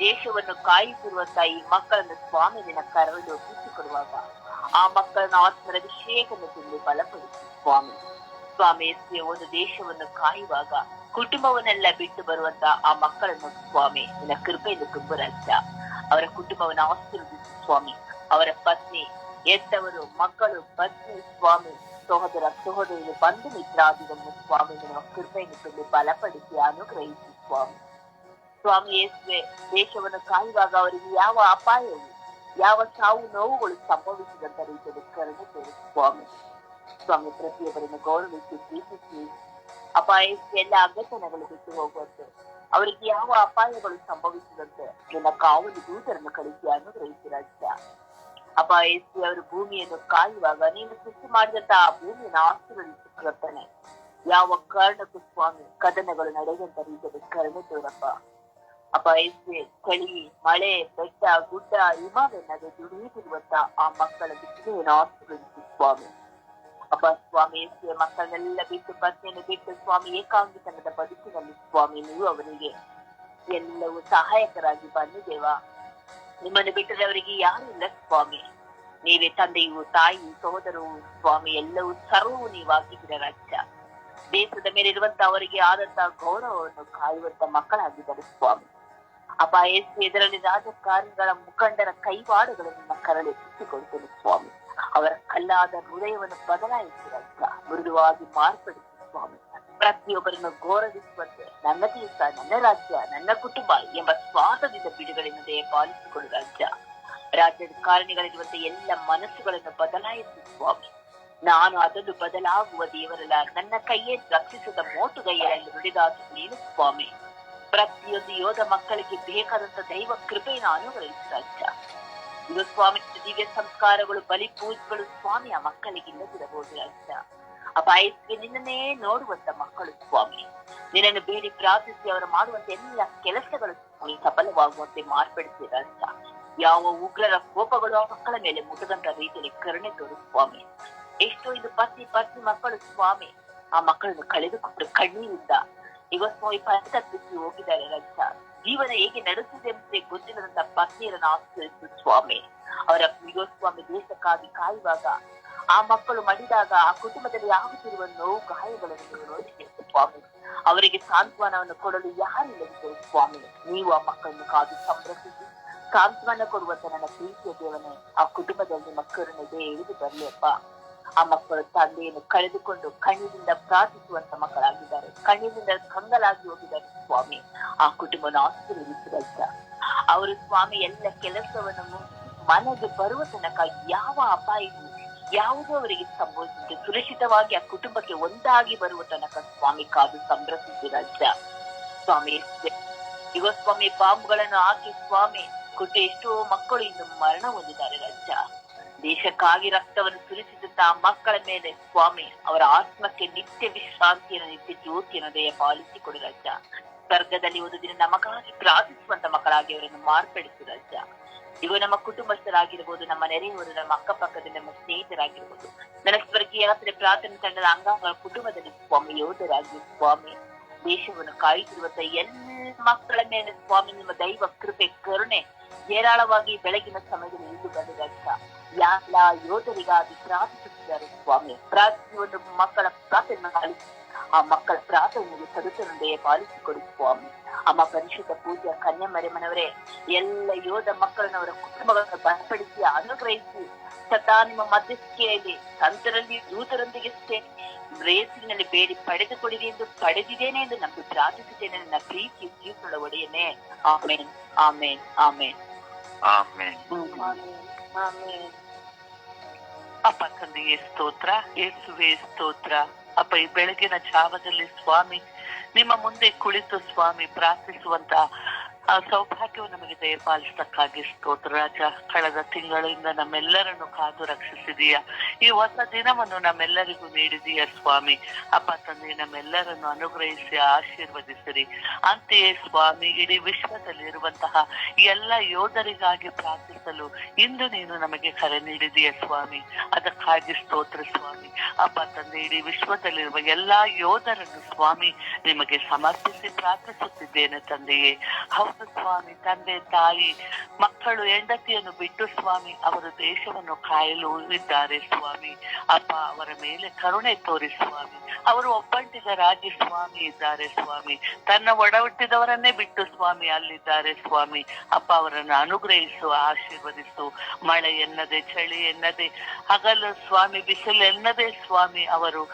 ದೇಶವನ್ನು ಕಾಯುತ್ತಿರುವಂತಹ ಈ ಮಕ್ಕಳನ್ನು ಸ್ವಾಮಿ ನಿನ್ನ ಕರಳು ಒಪ್ಪಿಸಿಕೊಡುವಾಗ ಆ ಮಕ್ಕಳನ್ನ ಆತ್ಮರ ಅಭಿಷೇಕವನ್ನು ತುಂಬಿ ಬಲಪಡಿಸಿ ಸ್ವಾಮಿ. ಸ್ವಾಮಿ ಯೇಸುವೆ, ಒಂದು ದೇಶವನ್ನು ಕಾಯುವಾಗ ಕುಟುಂಬವನ್ನೆಲ್ಲ ಬಿಟ್ಟು ಬರುವಂತ ಆ ಮಕ್ಕಳನ್ನು ಸ್ವಾಮಿ ನಿನ್ನ ಕೃಪೆಯಿಂದ ತುಂಬ ರಾಜ. ಅವರ ಕುಟುಂಬವನ್ನು ಆಶೀರ್ವದಿಸಿ ಸ್ವಾಮಿ. ಅವರ ಪತ್ನಿ, ಎತ್ತವರು, ಮಕ್ಕಳು, ಪತ್ನಿ ಸ್ವಾಮಿ, ಸಹೋದರಿಯರು, ಬಂಧು ಮಿತ್ರಾದಿಗಳನ್ನು ಸ್ವಾಮಿ ನಿನ್ನ ಕೃಪೆಯನ್ನು ತುಂಬಿ ಬಲಪಡಿಸಿ ಅನುಗ್ರಹಿಸಿ ಸ್ವಾಮಿ. ಸ್ವಾಮಿ ಯೇಸುವೆ, ದೇಶವನ್ನು ಕಾಯುವಾಗ ಅವರಿಗೆ ಯಾವ ಅಪಾಯವು, ಯಾವ ಸಾವು ನೋವುಗಳು ಸಂಭವಿಸಿದಂತ ರೀತಿಯಲ್ಲಿ ಕರುಣೆ ತೋರಿಸಿ ಸ್ವಾಮಿ. ಸ್ವಾಮಿ, ಪ್ರತಿಯೊಬ್ಬರನ್ನು ಗೌರವಿಸಿ ಪ್ರೀತಿಸಿ ಅಪಾಯಕ್ಕೆ ಎಲ್ಲ ಅಗತ್ಯಗಳು ಬಿಟ್ಟು ಹೋಗುವಂತೆ, ಅವರಿಗೆ ಯಾವ ಅಪಾಯಗಳು ಸಂಭವಿಸಿದಂತೆ ನಿನ್ನ ಕಾವಲು ದೂತರನ್ನು ಕಳಿಸಿ ಅನುಗ್ರಹಿಸಿ ರಾಜ್ಯ. ಅಪಾಯಕ್ಕೆ ಅವರು ಭೂಮಿಯನ್ನು ಕಾಯುವಾಗ ನೀನು ಸೃಷ್ಟಿ ಮಾಡಿದಂತ ಆ ಭೂಮಿಯನ್ನು ಆಶೀರ್ವದಿಸುತ್ತಾನೆ. ಯಾವ ಕಾರಣಕ್ಕೂ ಸ್ವಾಮಿ ಕದನಗಳು ನಡೆದಂತ ರೀತಿಯಲ್ಲಿ ಕರುಣೆ ತೋರಪ್ಪ. ಅಪಾಯಕ್ಕೆ ಚಳಿ, ಮಳೆ, ಬೆಟ್ಟ, ಗುಡ್ಡ, ಹಿಮವೆನ್ನದೆ ದುಡಿಯುತ್ತಿರುವಂತ ಆ ಮಕ್ಕಳ ಬಿಸಿಲೆಯನ್ನು ಆಶೀರ್ವದಿಸಿ ಸ್ವಾಮಿ. ಅಪ್ಪ ಸ್ವಾಮಿ ಯೇಸುವೆ, ಮಕ್ಕಳನ್ನೆಲ್ಲ ಬಿಟ್ಟು, ಪತ್ನಿಯನ್ನು ಬಿಟ್ಟು ಸ್ವಾಮಿ ಏಕಾಂಗಿತನದ ಬದುಕಿನಲ್ಲಿ ಸ್ವಾಮಿ ನೀವು ಅವರಿಗೆ ಎಲ್ಲವೂ ಸಹಾಯಕರಾಗಿ ಬಂದಿದ್ದೇವ. ನಿಮ್ಮನ್ನು ಬಿಟ್ಟರೆ ಅವರಿಗೆ ಯಾರು ಇಲ್ಲ ಸ್ವಾಮಿ. ನೀವೇ ತಂದೆಯು, ತಾಯಿ, ಸಹೋದರವು ಸ್ವಾಮಿ, ಎಲ್ಲವೂ ಸರ್ವವು ನೀವಾಗಿದ್ದೀರ ರಾಜ್ಯ. ದೇಶದ ಮೇಲೆ ಇರುವಂತ ಅವರಿಗೆ ಆದಂತಹ ಗೌರವವನ್ನು ಕಾಯುವಂತ ಮಕ್ಕಳಾಗಿದ್ದಾರೆ ಸ್ವಾಮಿ. ಅಪ್ಪ ಯೇಸುವೆ, ಇದರಲ್ಲಿ ರಾಜಕಾರಣಿಗಳ ಮುಖಂಡರ ಕೈವಾಡುಗಳನ್ನು ನಿಮ್ಮ ಕರಳೆತ್ತಿಸಿಕೊಳ್ತೇನೆ ಸ್ವಾಮಿ. ಅವರ ಕಲ್ಲಾದ ಹೃದಯವನ್ನು ಬದಲಾಯಿಸಿ ರಾಜ್ಯ, ಮೃದುವಾಗಿ ಮಾರ್ಪಡಿಸಿ ಸ್ವಾಮಿ. ಪ್ರತಿಯೊಬ್ಬರನ್ನು ಗೌರವಿಸುವಂತೆ ನನ್ನ ದೇಶ, ನನ್ನ ರಾಜ್ಯ, ನನ್ನ ಕುಟುಂಬ ಎಂಬ ಸ್ವಾರ್ಥದಿಂದ ಬಿಡುಗಡೆಯಿಂದ ದಯಪಾಲಿಸಿಕೊಳ್ಳು ರಾಜ್ಯ. ರಾಜಕಾರಣಿಗಳಿರುವಂತೆ ಎಲ್ಲ ಮನಸ್ಸುಗಳನ್ನು ಬದಲಾಯಿಸಿ ಸ್ವಾಮಿ. ನಾನು ಅದನ್ನು ಬದಲಾಗುವ ದೇವರಲ್ಲ, ನನ್ನ ಕೈಯೇ ರಕ್ಷಿಸಿದ ಮೋಟುಗೈಯಲ್ಲಿ ನುಡಿದಾಗಿ ನೀನು ಸ್ವಾಮಿ. ಪ್ರತಿಯೊಂದು ಯೋಧ ಮಕ್ಕಳಿಗೆ ಬೇಕಾದಂತ ದೈವ ಕೃಪೆಯನ್ನು ಅನುಗ್ರಹಿಸಿ ರಾಜ್ಯ. ಇದು ಸ್ವಾಮಿ ದಿವ್ಯ ಸಂಸ್ಕಾರಗಳು, ಬಲಿ ಪೂಜೆಗಳು ಸ್ವಾಮಿ ಆ ಮಕ್ಕಳಿಗೆ ಇಲ್ಲದಿರಬಹುದು ರಾಜ್ಯ. ಅಪಾಯಕ್ಕೆ ನಿನ್ನನ್ನೇ ನೋಡುವಂತ ಮಕ್ಕಳು ಸ್ವಾಮಿ, ನಿನ್ನನ್ನು ಬೇಡಿ ಪ್ರಾರ್ಥಿಸಿ ಅವರು ಮಾಡುವಂತ ಎಲ್ಲ ಕೆಲಸಗಳು ಸ್ವಾಮಿ ಸಫಲವಾಗುವಂತೆ ಮಾರ್ಪಡಿಸಿ ರಾಜ್ಯ. ಯಾವ ಉಗ್ರರ ಕೋಪಗಳು ಆ ಮಕ್ಕಳ ಮೇಲೆ ಮುಟ್ಟದಂತ ರೀತಿಯಲ್ಲಿ ಕರುಣೆ ತೋರು ಸ್ವಾಮಿ. ಎಷ್ಟೋ ಇದು ಪತ್ನಿ ಮಕ್ಕಳು ಸ್ವಾಮಿ ಆ ಮಕ್ಕಳನ್ನು ಕಳೆದುಕೊಂಡು ಕಣ್ಣೀರಿಂದ ಈಗ ಸ್ವಾಮಿ ಪರಿತಪ್ಪಿಸಿ ಹೋಗಿದ್ದಾರೆ ರಾಜ್ಯ. ಜೀವನ ಹೇಗೆ ನಡೆಸಿದೆ ಎಂಬುದೇ ಗೊತ್ತಿಲ್ಲದಂತ ಪತ್ನಿಯರನ್ನು ಆಶ್ರಯಿಸು ಸ್ವಾಮಿ. ಅವರ ಸ್ವಾಮಿ ದೇಶಕ್ಕಾಗಿ ಕಾಯುವಾಗ ಆ ಮಕ್ಕಳು ಮಡಿದಾಗ ಆ ಕುಟುಂಬದಲ್ಲಿ ಆಗುತ್ತಿರುವ ನೋವು ಗಾಯಗಳನ್ನು ನೀವು ನೋಡಿದ್ದೀರಿ ಸ್ವಾಮಿ. ಅವರಿಗೆ ಸಾಂತ್ವನವನ್ನು ಕೊಡಲು ಯಾರಿಲ್ಲದಿದ್ದರು ಸ್ವಾಮಿ. ನೀವು ಆ ಮಕ್ಕಳನ್ನು ಕಾದು ಸಂರಕ್ಷಿಸಿ ಸಾಂತ್ವನ ಕೊಡುವಂತ ನನ್ನ ಪ್ರೀತಿಯ ದೇವನೇ, ಆ ಕುಟುಂಬದಲ್ಲಿ ನಿಮ್ಮ ಕರುಣೆಗೆ ಇಳಿದು ಬರಲಿ ಅಪ್ಪ. ಆ ಮಕ್ಕಳು ತಂದೆಯನ್ನು ಕಳೆದುಕೊಂಡು ಕಣ್ಣಿನಿಂದ ಪ್ರಾರ್ಥಿಸುವಂತ ಮಕ್ಕಳಾಗಿದ್ದಾರೆ, ಕಣ್ಣಿನಿಂದ ಕಂಗಲಾಗಿ ಹೋಗಿದ್ದಾರೆ ಸ್ವಾಮಿ. ಆ ಕುಟುಂಬವನ್ನು ಆಶೀರ್ವದಿಸಿದ ಅವರು ಸ್ವಾಮಿ ಎಲ್ಲ ಕೆಲಸವನ್ನು ಮನೆಗೆ ಬರುವ ತನಕ ಯಾವ ಅಪಾಯವೂ ಯಾವುದೋ ಅವರಿಗೆ ಸಂಭವಿಸಿದೆ ಸುರಕ್ಷಿತವಾಗಿ ಆ ಕುಟುಂಬಕ್ಕೆ ಒಂದಾಗಿ ಬರುವ ತನಕ ಸ್ವಾಮಿ ಕಾದು ಸಂಭ್ರಮಿಸಿ ರಾಜ್ಯ ಸ್ವಾಮಿ. ಈಗ ಸ್ವಾಮಿ ಬಾಂಬ್ಗಳನ್ನು ಹಾಕಿ ಸ್ವಾಮಿ ಕೊಟ್ಟು ಎಷ್ಟೋ ಮಕ್ಕಳು ಇನ್ನು ಮರಣ ಹೊಂದಿದ್ದಾರೆ ರಾಜ್ಯ. ದೇಶಕ್ಕಾಗಿ ರಕ್ತವನ್ನು ಸುರಿಸಿದಂತ ಆ ಮಕ್ಕಳ ಮೇಲೆ ಸ್ವಾಮಿ ಅವರ ಆತ್ಮಕ್ಕೆ ನಿತ್ಯ ವಿಶ್ರಾಂತಿಯನ್ನು ನಿತ್ಯ ಜ್ಯೋತಿಯನ್ನು ದಯ ಪಾಲಿಸಿಕೊಡು ರಾಜ್ಯ. ಸ್ವರ್ಗದಲ್ಲಿ ಒಂದು ದಿನ ನಮಗಾಗಿ ಪ್ರಾರ್ಥಿಸುವಂತ ಮಕ್ಕಳಾಗಿ ಅವರನ್ನು ಮಾರ್ಪಡಿಸು ರಾಜ್ಯ. ಇವ ನಮ್ಮ ಕುಟುಂಬಸ್ಥರಾಗಿರ್ಬೋದು, ನಮ್ಮ ನೆರೆಯವರು, ನಮ್ಮ ಅಕ್ಕಪಕ್ಕದಲ್ಲಿ ನಮ್ಮ ಸ್ನೇಹಿತರಾಗಿರ್ಬೋದು, ನನ್ನ ಸ್ವರ್ಗೀಯ ಯಾತ್ರೆ ಪ್ರಾರ್ಥನೆ ತಂಡದ ಅಂಗಾಂಗಗಳ ಕುಟುಂಬದಲ್ಲಿ ಸ್ವಾಮಿ ಯೋಧರಾಗಿ ಸ್ವಾಮಿ ದೇಶವನ್ನು ಕಾಯುತ್ತಿರುವಂತ ಎಲ್ಲ ಮಕ್ಕಳ ಮೇಲೆ ಸ್ವಾಮಿ ನಿಮ್ಮ ದೈವ ಕೃಪೆ ಕರುಣೆ ಹೇರಾಳವಾಗಿ ಬೆಳಗಿನ ಸಮಯದಲ್ಲಿ ಇಳಿದು ಬಂದಿರಾಜ್ಯ. ಎಲ್ಲ ಯೋಧರಿಗಾಗಿ ಪ್ರಾರ್ಥಿಸುತ್ತಿದ್ದಾರೆ ಸ್ವಾಮಿ. ಪ್ರತಿಯೊಂದು ಮಕ್ಕಳ ಪ್ರಾರ್ಥನೆ ಆಲಿಸಿ ಆ ಮಕ್ಕಳ ಪ್ರಾರ್ಥನೆಗೆ ಸದುತ್ತರೊಂದೇ ಪಾಲಿಸಿಕೊಡಿ ಸ್ವಾಮಿ. ಅಮ್ಮ ಪರಿಶುದ್ಧ ಪೂಜೆ ಕನ್ಯಾಮರಿಯಮ್ಮನವರೇ ಎಲ್ಲ ಯೋಧ ಮಕ್ಕಳನ್ನು ಅವರ ಕುಟುಂಬಗಳನ್ನು ಬಲಪಡಿಸಿ ಅನುಗ್ರಹಿಸಿ ಸದಾ ನಿಮ್ಮ ಮಧ್ಯಸ್ಥಿಕೆಯಲ್ಲಿ ಸಂತರಲ್ಲಿ ದೂತರೊಂದಿಗೆ ರೇಸಿನಲ್ಲಿ ಬೇಡಿ ಪಡೆದುಕೊಡಿರಿ ಎಂದು ಪಡೆದಿದ್ದೇನೆ ಎಂದು ನಂಬಿ ಪ್ರಾರ್ಥಿಸಿದ್ದೇನೆ ನನ್ನ ಪ್ರೀತಿ ಜೀವನದ ಒಡೆಯನೇ. ಆಮೇನ್ ಆಮೇನ್ ಆಮೇನ್ ಆಮೇನ್. ಅಪ್ಪ ತಂದೆಯೇ ಸ್ತೋತ್ರ, ಯೇಸುವೇ ಸ್ತೋತ್ರ. ಅಪ್ಪ ಈ ಬೆಳಗಿನ ಜಾವದಲ್ಲಿ ಸ್ವಾಮಿ ನಿಮ್ಮ ಮುಂದೆ ಕುಳಿತು ಸ್ವಾಮಿ ಪ್ರಾರ್ಥಿಸುವಂತ ಆ ಸೌಭಾಗ್ಯವು ನಮಗೆ ದಯಪಾಲಿಸಕ್ಕಾಗಿ ಸ್ತೋತ್ರ ರಾಜ. ಕಳೆದ ತಿಂಗಳಿಂದ ನಮ್ಮೆಲ್ಲರನ್ನು ಕಾದು ರಕ್ಷಿಸಿದೀಯ. ಈ ಹೊಸ ದಿನವನ್ನು ನಮ್ಮೆಲ್ಲರಿಗೂ ನೀಡಿದೀಯ ಸ್ವಾಮಿ. ಅಪ್ಪ ತಂದೆ ನಮ್ಮೆಲ್ಲರನ್ನು ಅನುಗ್ರಹಿಸಿ ಆಶೀರ್ವದಿಸಿರಿ. ಅಂತೆಯೇ ಸ್ವಾಮಿ ಇಡೀ ವಿಶ್ವದಲ್ಲಿ ಇರುವಂತಹ ಎಲ್ಲ ಯೋಧರಿಗಾಗಿ ಪ್ರಾರ್ಥಿಸಲು ಇಂದು ನೀನು ನಮಗೆ ಕರೆ ನೀಡಿದೀಯ ಸ್ವಾಮಿ. ಅದಕ್ಕಾಗಿ ಸ್ತೋತ್ರ ಸ್ವಾಮಿ. ಅಪ್ಪ ತಂದೆ ಇಡೀ ವಿಶ್ವದಲ್ಲಿರುವ ಎಲ್ಲಾ ಯೋಧರನ್ನು ಸ್ವಾಮಿ ನಿಮಗೆ ಸಮರ್ಪಿಸಿ ಪ್ರಾರ್ಥಿಸುತ್ತಿದ್ದೇನೆ ತಂದೆಯೇ. ಹೌದು ಸ್ವಾಮಿ, ತಂದೆ ತಾಯಿ ಮಕ್ಕಳು ಹೆಂಡತಿಯನ್ನು ಬಿಟ್ಟು ಸ್ವಾಮಿ ಅವರು ದೇಶವನ್ನು ಕಾಯಲು ಇದ್ದಾರೆ ಸ್ವಾಮಿ. ಅಪ್ಪ ಅವರ ಮೇಲೆ ಕರುಣೆ ತೋರಿ ಸ್ವಾಮಿ. ಅವರು ಒಬ್ಬಂಟಿಗರಾಗಿ ಸ್ವಾಮಿ ಇದ್ದಾರೆ ಸ್ವಾಮಿ. ತನ್ನ ಒಡಹುಟ್ಟಿದವರನ್ನೇ ಬಿಟ್ಟು ಸ್ವಾಮಿ ಅಲ್ಲಿದ್ದಾರೆ ಸ್ವಾಮಿ. ಅಪ್ಪ ಅವರನ್ನು ಅನುಗ್ರಹಿಸು, ಆಶೀರ್ವದಿಸು. ಮಳೆ ಎನ್ನದೆ, ಚಳಿ ಎನ್ನದೆ, ಹಗಲು ಸ್ವಾಮಿ ಬಿಸಿಲು ಎನ್ನದೆ ಸ್ವಾಮಿ ಅವರು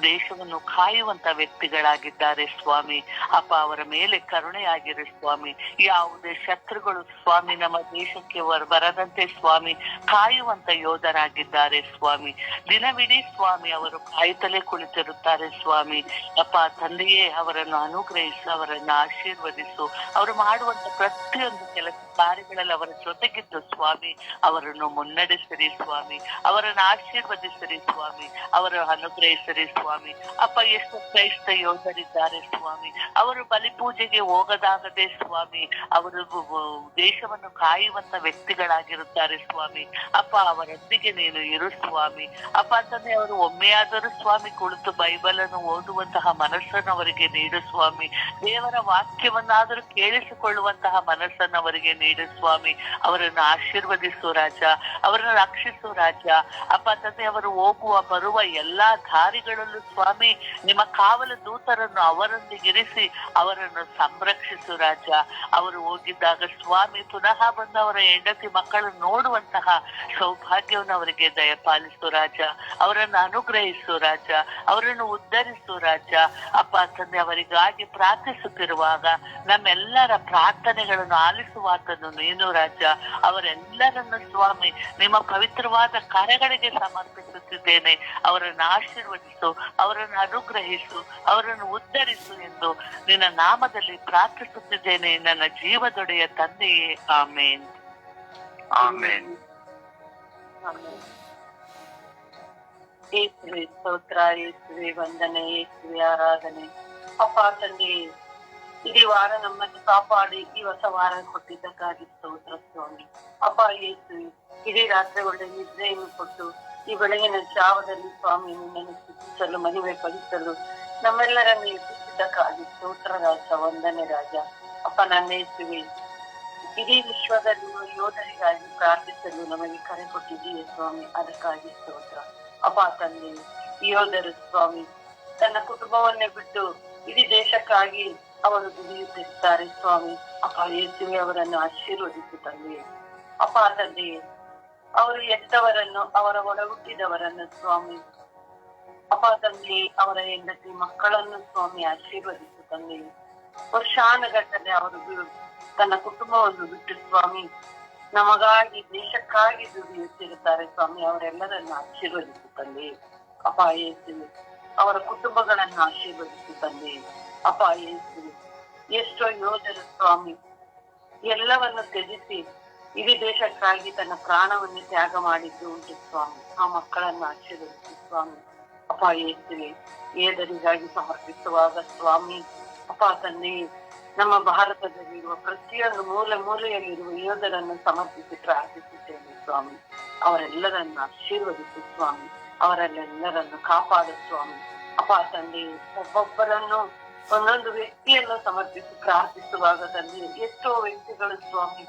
ದೇಶವನ್ನು ಕಾಯುವಂತ ವ್ಯಕ್ತಿಗಳಾಗಿದ್ದಾರೆ ಸ್ವಾಮಿ. ಅಪ್ಪ ಅವರ ಮೇಲೆ ಕರುಣೆಯಾಗಿರು ಸ್ವಾಮಿ. ಯಾವುದೇ ಶತ್ರುಗಳು ಸ್ವಾಮಿ ನಮ್ಮ ದೇಶಕ್ಕೆ ಬರದಂತೆ ಸ್ವಾಮಿ ಕಾಯುವಂತ ಯೋಧರಾಗಿದ್ದಾರೆ ಸ್ವಾಮಿ. ದಿನವಿಡೀ ಸ್ವಾಮಿ ಅವರು ಕಾಯುತ್ತಲೇ ಕುಳಿತಿರುತ್ತಾರೆ ಸ್ವಾಮಿ. ಅಪ್ಪ ತಂದೆಯೇ ಅವರನ್ನು ಅನುಗ್ರಹಿಸು, ಅವರನ್ನು ಆಶೀರ್ವದಿಸು. ಅವರು ಮಾಡುವಂತ ಪ್ರತಿಯೊಂದು ಕೆಲಸ ಕಾರ್ಯಗಳಲ್ಲಿ ಅವರ ಜೊತೆಗಿದ್ದು ಸ್ವಾಮಿ ಅವರನ್ನು ಮುನ್ನಡೆಸಿರಿ ಸ್ವಾಮಿ. ಅವರನ್ನು ಆಶೀರ್ವದಿಸಿರಿ ಸ್ವಾಮಿ. ಅವರನ್ನು ಅನುಗ್ರಹಿಸಿರಿ ಸ್ವಾಮಿ. ಅಪ್ಪ ಎಷ್ಟು ಕ್ರೈಸ್ತ ಯೋಧರಿದ್ದಾರೆ ಸ್ವಾಮಿ. ಅವರು ಬಲಿಪೂಜೆಗೆ ಹೋಗದಾಗದೆ ಸ್ವಾಮಿ ಅವರು ದೇಶವನ್ನು ಕಾಯುವಂತ ವ್ಯಕ್ತಿಗಳಾಗಿರುತ್ತಾರೆ ಸ್ವಾಮಿ. ಅಪ್ಪ ಅವರೊಂದಿಗೆ ನೀನು ಇರು ಸ್ವಾಮಿ. ಅಪ್ಪ ತಂದೆ ಅವರು ಒಮ್ಮೆಯಾದರೂ ಸ್ವಾಮಿ ಕುಳಿತು ಬೈಬಲ್ ಅನ್ನು ಓದುವಂತಹ ಮನಸ್ಸನ್ನು ಅವರಿಗೆ ನೀಡು ಸ್ವಾಮಿ. ದೇವರ ವಾಕ್ಯವನ್ನಾದರೂ ಕೇಳಿಸಿಕೊಳ್ಳುವಂತಹ ಮನಸ್ಸನ್ನು ಅವರಿಗೆ ನೀಡು ಸ್ವಾಮಿ. ಅವರನ್ನು ಆಶೀರ್ವದಿಸು ರಾಜ, ಅವರನ್ನು ರಕ್ಷಿಸು ರಾಜ. ಅಪ್ಪ ತಂದೆ ಅವರು ಹೋಗುವ ಬರುವ ಎಲ್ಲಾ ದಾರಿಗಳಲ್ಲೂ ಸ್ವಾಮಿ ನಿಮ್ಮ ಕಾವಲು ದೂತರನ್ನು ಅವರೊಂದಿಗಿರಿಸಿ ಅವರನ್ನು ಸಂರಕ್ಷಿಸು ರಾಜ. ಅವರು ಹೋಗಿದ್ದಾಗ ಸ್ವಾಮಿ ಪುನಃ ಬಂದು ಅವರ ಹೆಂಡತಿ ಮಕ್ಕಳನ್ನು ನೋಡುವಂತಹ ಸೌಭಾಗ್ಯವನ್ನು ಅವರಿಗೆ ದಯಪಾಲಿಸು ರಾಜ. ಅವರನ್ನು ಅನುಗ್ರಹಿಸು ರಾಜ, ಅವರನ್ನು ಉದ್ಧರಿಸು ರಾಜ. ಅಪ್ಪ ತಂದೆ ಅವರಿಗಾಗಿ ಪ್ರಾರ್ಥಿಸುತ್ತಿರುವಾಗ ನಮ್ಮೆಲ್ಲರ ಪ್ರಾರ್ಥನೆಗಳನ್ನು ಆಲಿಸುವಾತನು ನೀನು ರಾಜ. ಅವರೆಲ್ಲರನ್ನು ಸ್ವಾಮಿ ನಿಮ್ಮ ಪವಿತ್ರವಾದ ಕರೆಗಳಿಗೆ ಸಮರ್ಪಿಸುತ್ತಿದ್ದೇನೆ. ಅವರನ್ನು ಆಶೀರ್ವದಿಸು, ಅವರನ್ನು ಅನುಗ್ರಹಿಸು, ಅವರನ್ನು ಉದ್ಧರಿಸು ಎಂದು ನಿನ್ನ ನಾಮದಲ್ಲಿ ಪ್ರಾರ್ಥಿಸುತ್ತಿದ್ದೇನೆ ನನ್ನ ಜೀವದೊಡೆಯ ತಂದೆಯೇ. ಆಮೇನ್ ಆಮೇನ್. ಯೇಸುವೆ ಸ್ತೋತ್ರ, ಯೇಸುವೆ ವಂದನೆ, ಯೇಸುವೆ ಆರಾಧನೆ. ಅಪ್ಪ ತಂದೆ ಇಡೀ ವಾರ ನಮ್ಮನ್ನು ಕಾಪಾಡಿ ಈ ಹೊಸ ವಾರ ಕೊಟ್ಟಿದ್ದಕ್ಕಾಗಿ ಸ್ತೋತ್ರ ಸ್ವಾಮಿ. ಅಪ್ಪ ಯೇಸುವೆ ಇಡೀ ರಾತ್ರಿ ಒಳ್ಳೆ ನಿದ್ರೆಯನ್ನು ಕೊಟ್ಟು ಈ ಬೆಳಗಿನ ಜಾವದಲ್ಲಿ ಸ್ವಾಮಿ ನಿನ್ನನ್ನು ಸ್ತುತಿಸಲು ಮಹಿಮೆ ಪಡಿಸಲು ನಮ್ಮೆಲ್ಲರನ್ನು ಎಬ್ಬಿಸಿದ್ದಕ್ಕಾಗಿ ಸ್ತೋತ್ರ ರಾಜ, ವಂದನೆ ರಾಜ. ಅಪ್ಪ ನನ್ನ ಯೇಸುವೆ ಇಡೀ ವಿಶ್ವದಲ್ಲಿರುವ ಯೋಧರಿಗಾಗಿ ಪ್ರಾರ್ಥಿಸಲು ನಮಗೆ ಕರೆ ಕೊಟ್ಟಿದ್ದೀಯ ಸ್ವಾಮಿ, ಅದಕ್ಕಾಗಿ ಸ್ತೋತ್ರ. ಅಪ್ಪ ತಂದೆ ಈ ಯೋಧರು ಸ್ವಾಮಿ ತನ್ನ ಕುಟುಂಬವನ್ನೇ ಬಿಟ್ಟು ಇಡೀ ದೇಶಕ್ಕಾಗಿ ಅವರು ದುಡಿಯುತ್ತಿದ್ದಾರೆ ಸ್ವಾಮಿ. ಅಪ್ಪ ಯೇಸುವೆ ಅವರನ್ನು ಆಶೀರ್ವದಿಸು ತಂದೆ. ಅಪ್ಪ ತಂದೆಯೇ ಅವರು ಎತ್ತವರನ್ನು ಅವರ ಒಡ ಹುಟ್ಟಿದವರನ್ನು ಸ್ವಾಮಿ ಅಪ್ಪ ತಂದೆ ಅವರ ಹೆಂಡತಿ ಮಕ್ಕಳನ್ನು ಸ್ವಾಮಿ ಆಶೀರ್ವದಿಸು ತಂದೆ. ವರ್ಷಾನುಗಟ್ಟಲೆ ಅವರು ತನ್ನ ಕುಟುಂಬವನ್ನು ಬಿಟ್ಟು ಸ್ವಾಮಿ ನಮಗಾಗಿ ದೇಶಕ್ಕಾಗಿ ದುಡಿಯುತ್ತಿರುತ್ತಾರೆ ಸ್ವಾಮಿ. ಅವರೆಲ್ಲರನ್ನು ಆಶೀರ್ವದಿಸು ತಂದೆ. ಅಪ್ಪ ಯೇಸುವೆ, ಅವರ ಕುಟುಂಬಗಳನ್ನು ಆಶೀರ್ವದಿಸು ತಂದೆ. ಅಪ್ಪ ಯೇಸುವೆ, ಎಷ್ಟೋ ಯೋಧರು ಸ್ವಾಮಿ ಎಲ್ಲವನ್ನು ತ್ಯಜಿಸಿ ಇಡೀ ದೇಶಕ್ಕಾಗಿ ತನ್ನ ಪ್ರಾಣವನ್ನು ತ್ಯಾಗ ಮಾಡಿದ್ದು ಉಂಟು ಸ್ವಾಮಿ. ಆ ಮಕ್ಕಳನ್ನು ಆಶೀರ್ವದಿಸು ಸ್ವಾಮಿ. ಅಪ್ಪ ಯೇಸುವೆ, ಯೋಧರಿಗಾಗಿ ಸಮರ್ಪಿಸುವಾಗ ಸ್ವಾಮಿ ಅಪ್ಪ ತಂದೆ, ನಮ್ಮ ಭಾರತದಲ್ಲಿರುವ ಪ್ರತಿಯೊಂದು ಮೂಲೆಯಲ್ಲಿರುವ ಯೋಧರನ್ನು ಸಮರ್ಪಿಸಿ ಪ್ರಾರ್ಥಿಸುತ್ತೇನೆ ಸ್ವಾಮಿ. ಅವರೆಲ್ಲರನ್ನು ಆಶೀರ್ವದಿಸು ಸ್ವಾಮಿ. ಅವರೆಲ್ಲರನ್ನು ಕಾಪಾಡು ಸ್ವಾಮಿ. ಅಪ್ಪ ತಂದೆ, ಒಬ್ಬೊಬ್ಬರನ್ನು ಒಂದೊಂದು ವ್ಯಕ್ತಿಯನ್ನು ಸಮರ್ಪಿಸಿ ಪ್ರಾರ್ಥಿಸುವಾಗ ತಂದೆ, ಎಷ್ಟೋ ವ್ಯಕ್ತಿಗಳು ಸ್ವಾಮಿ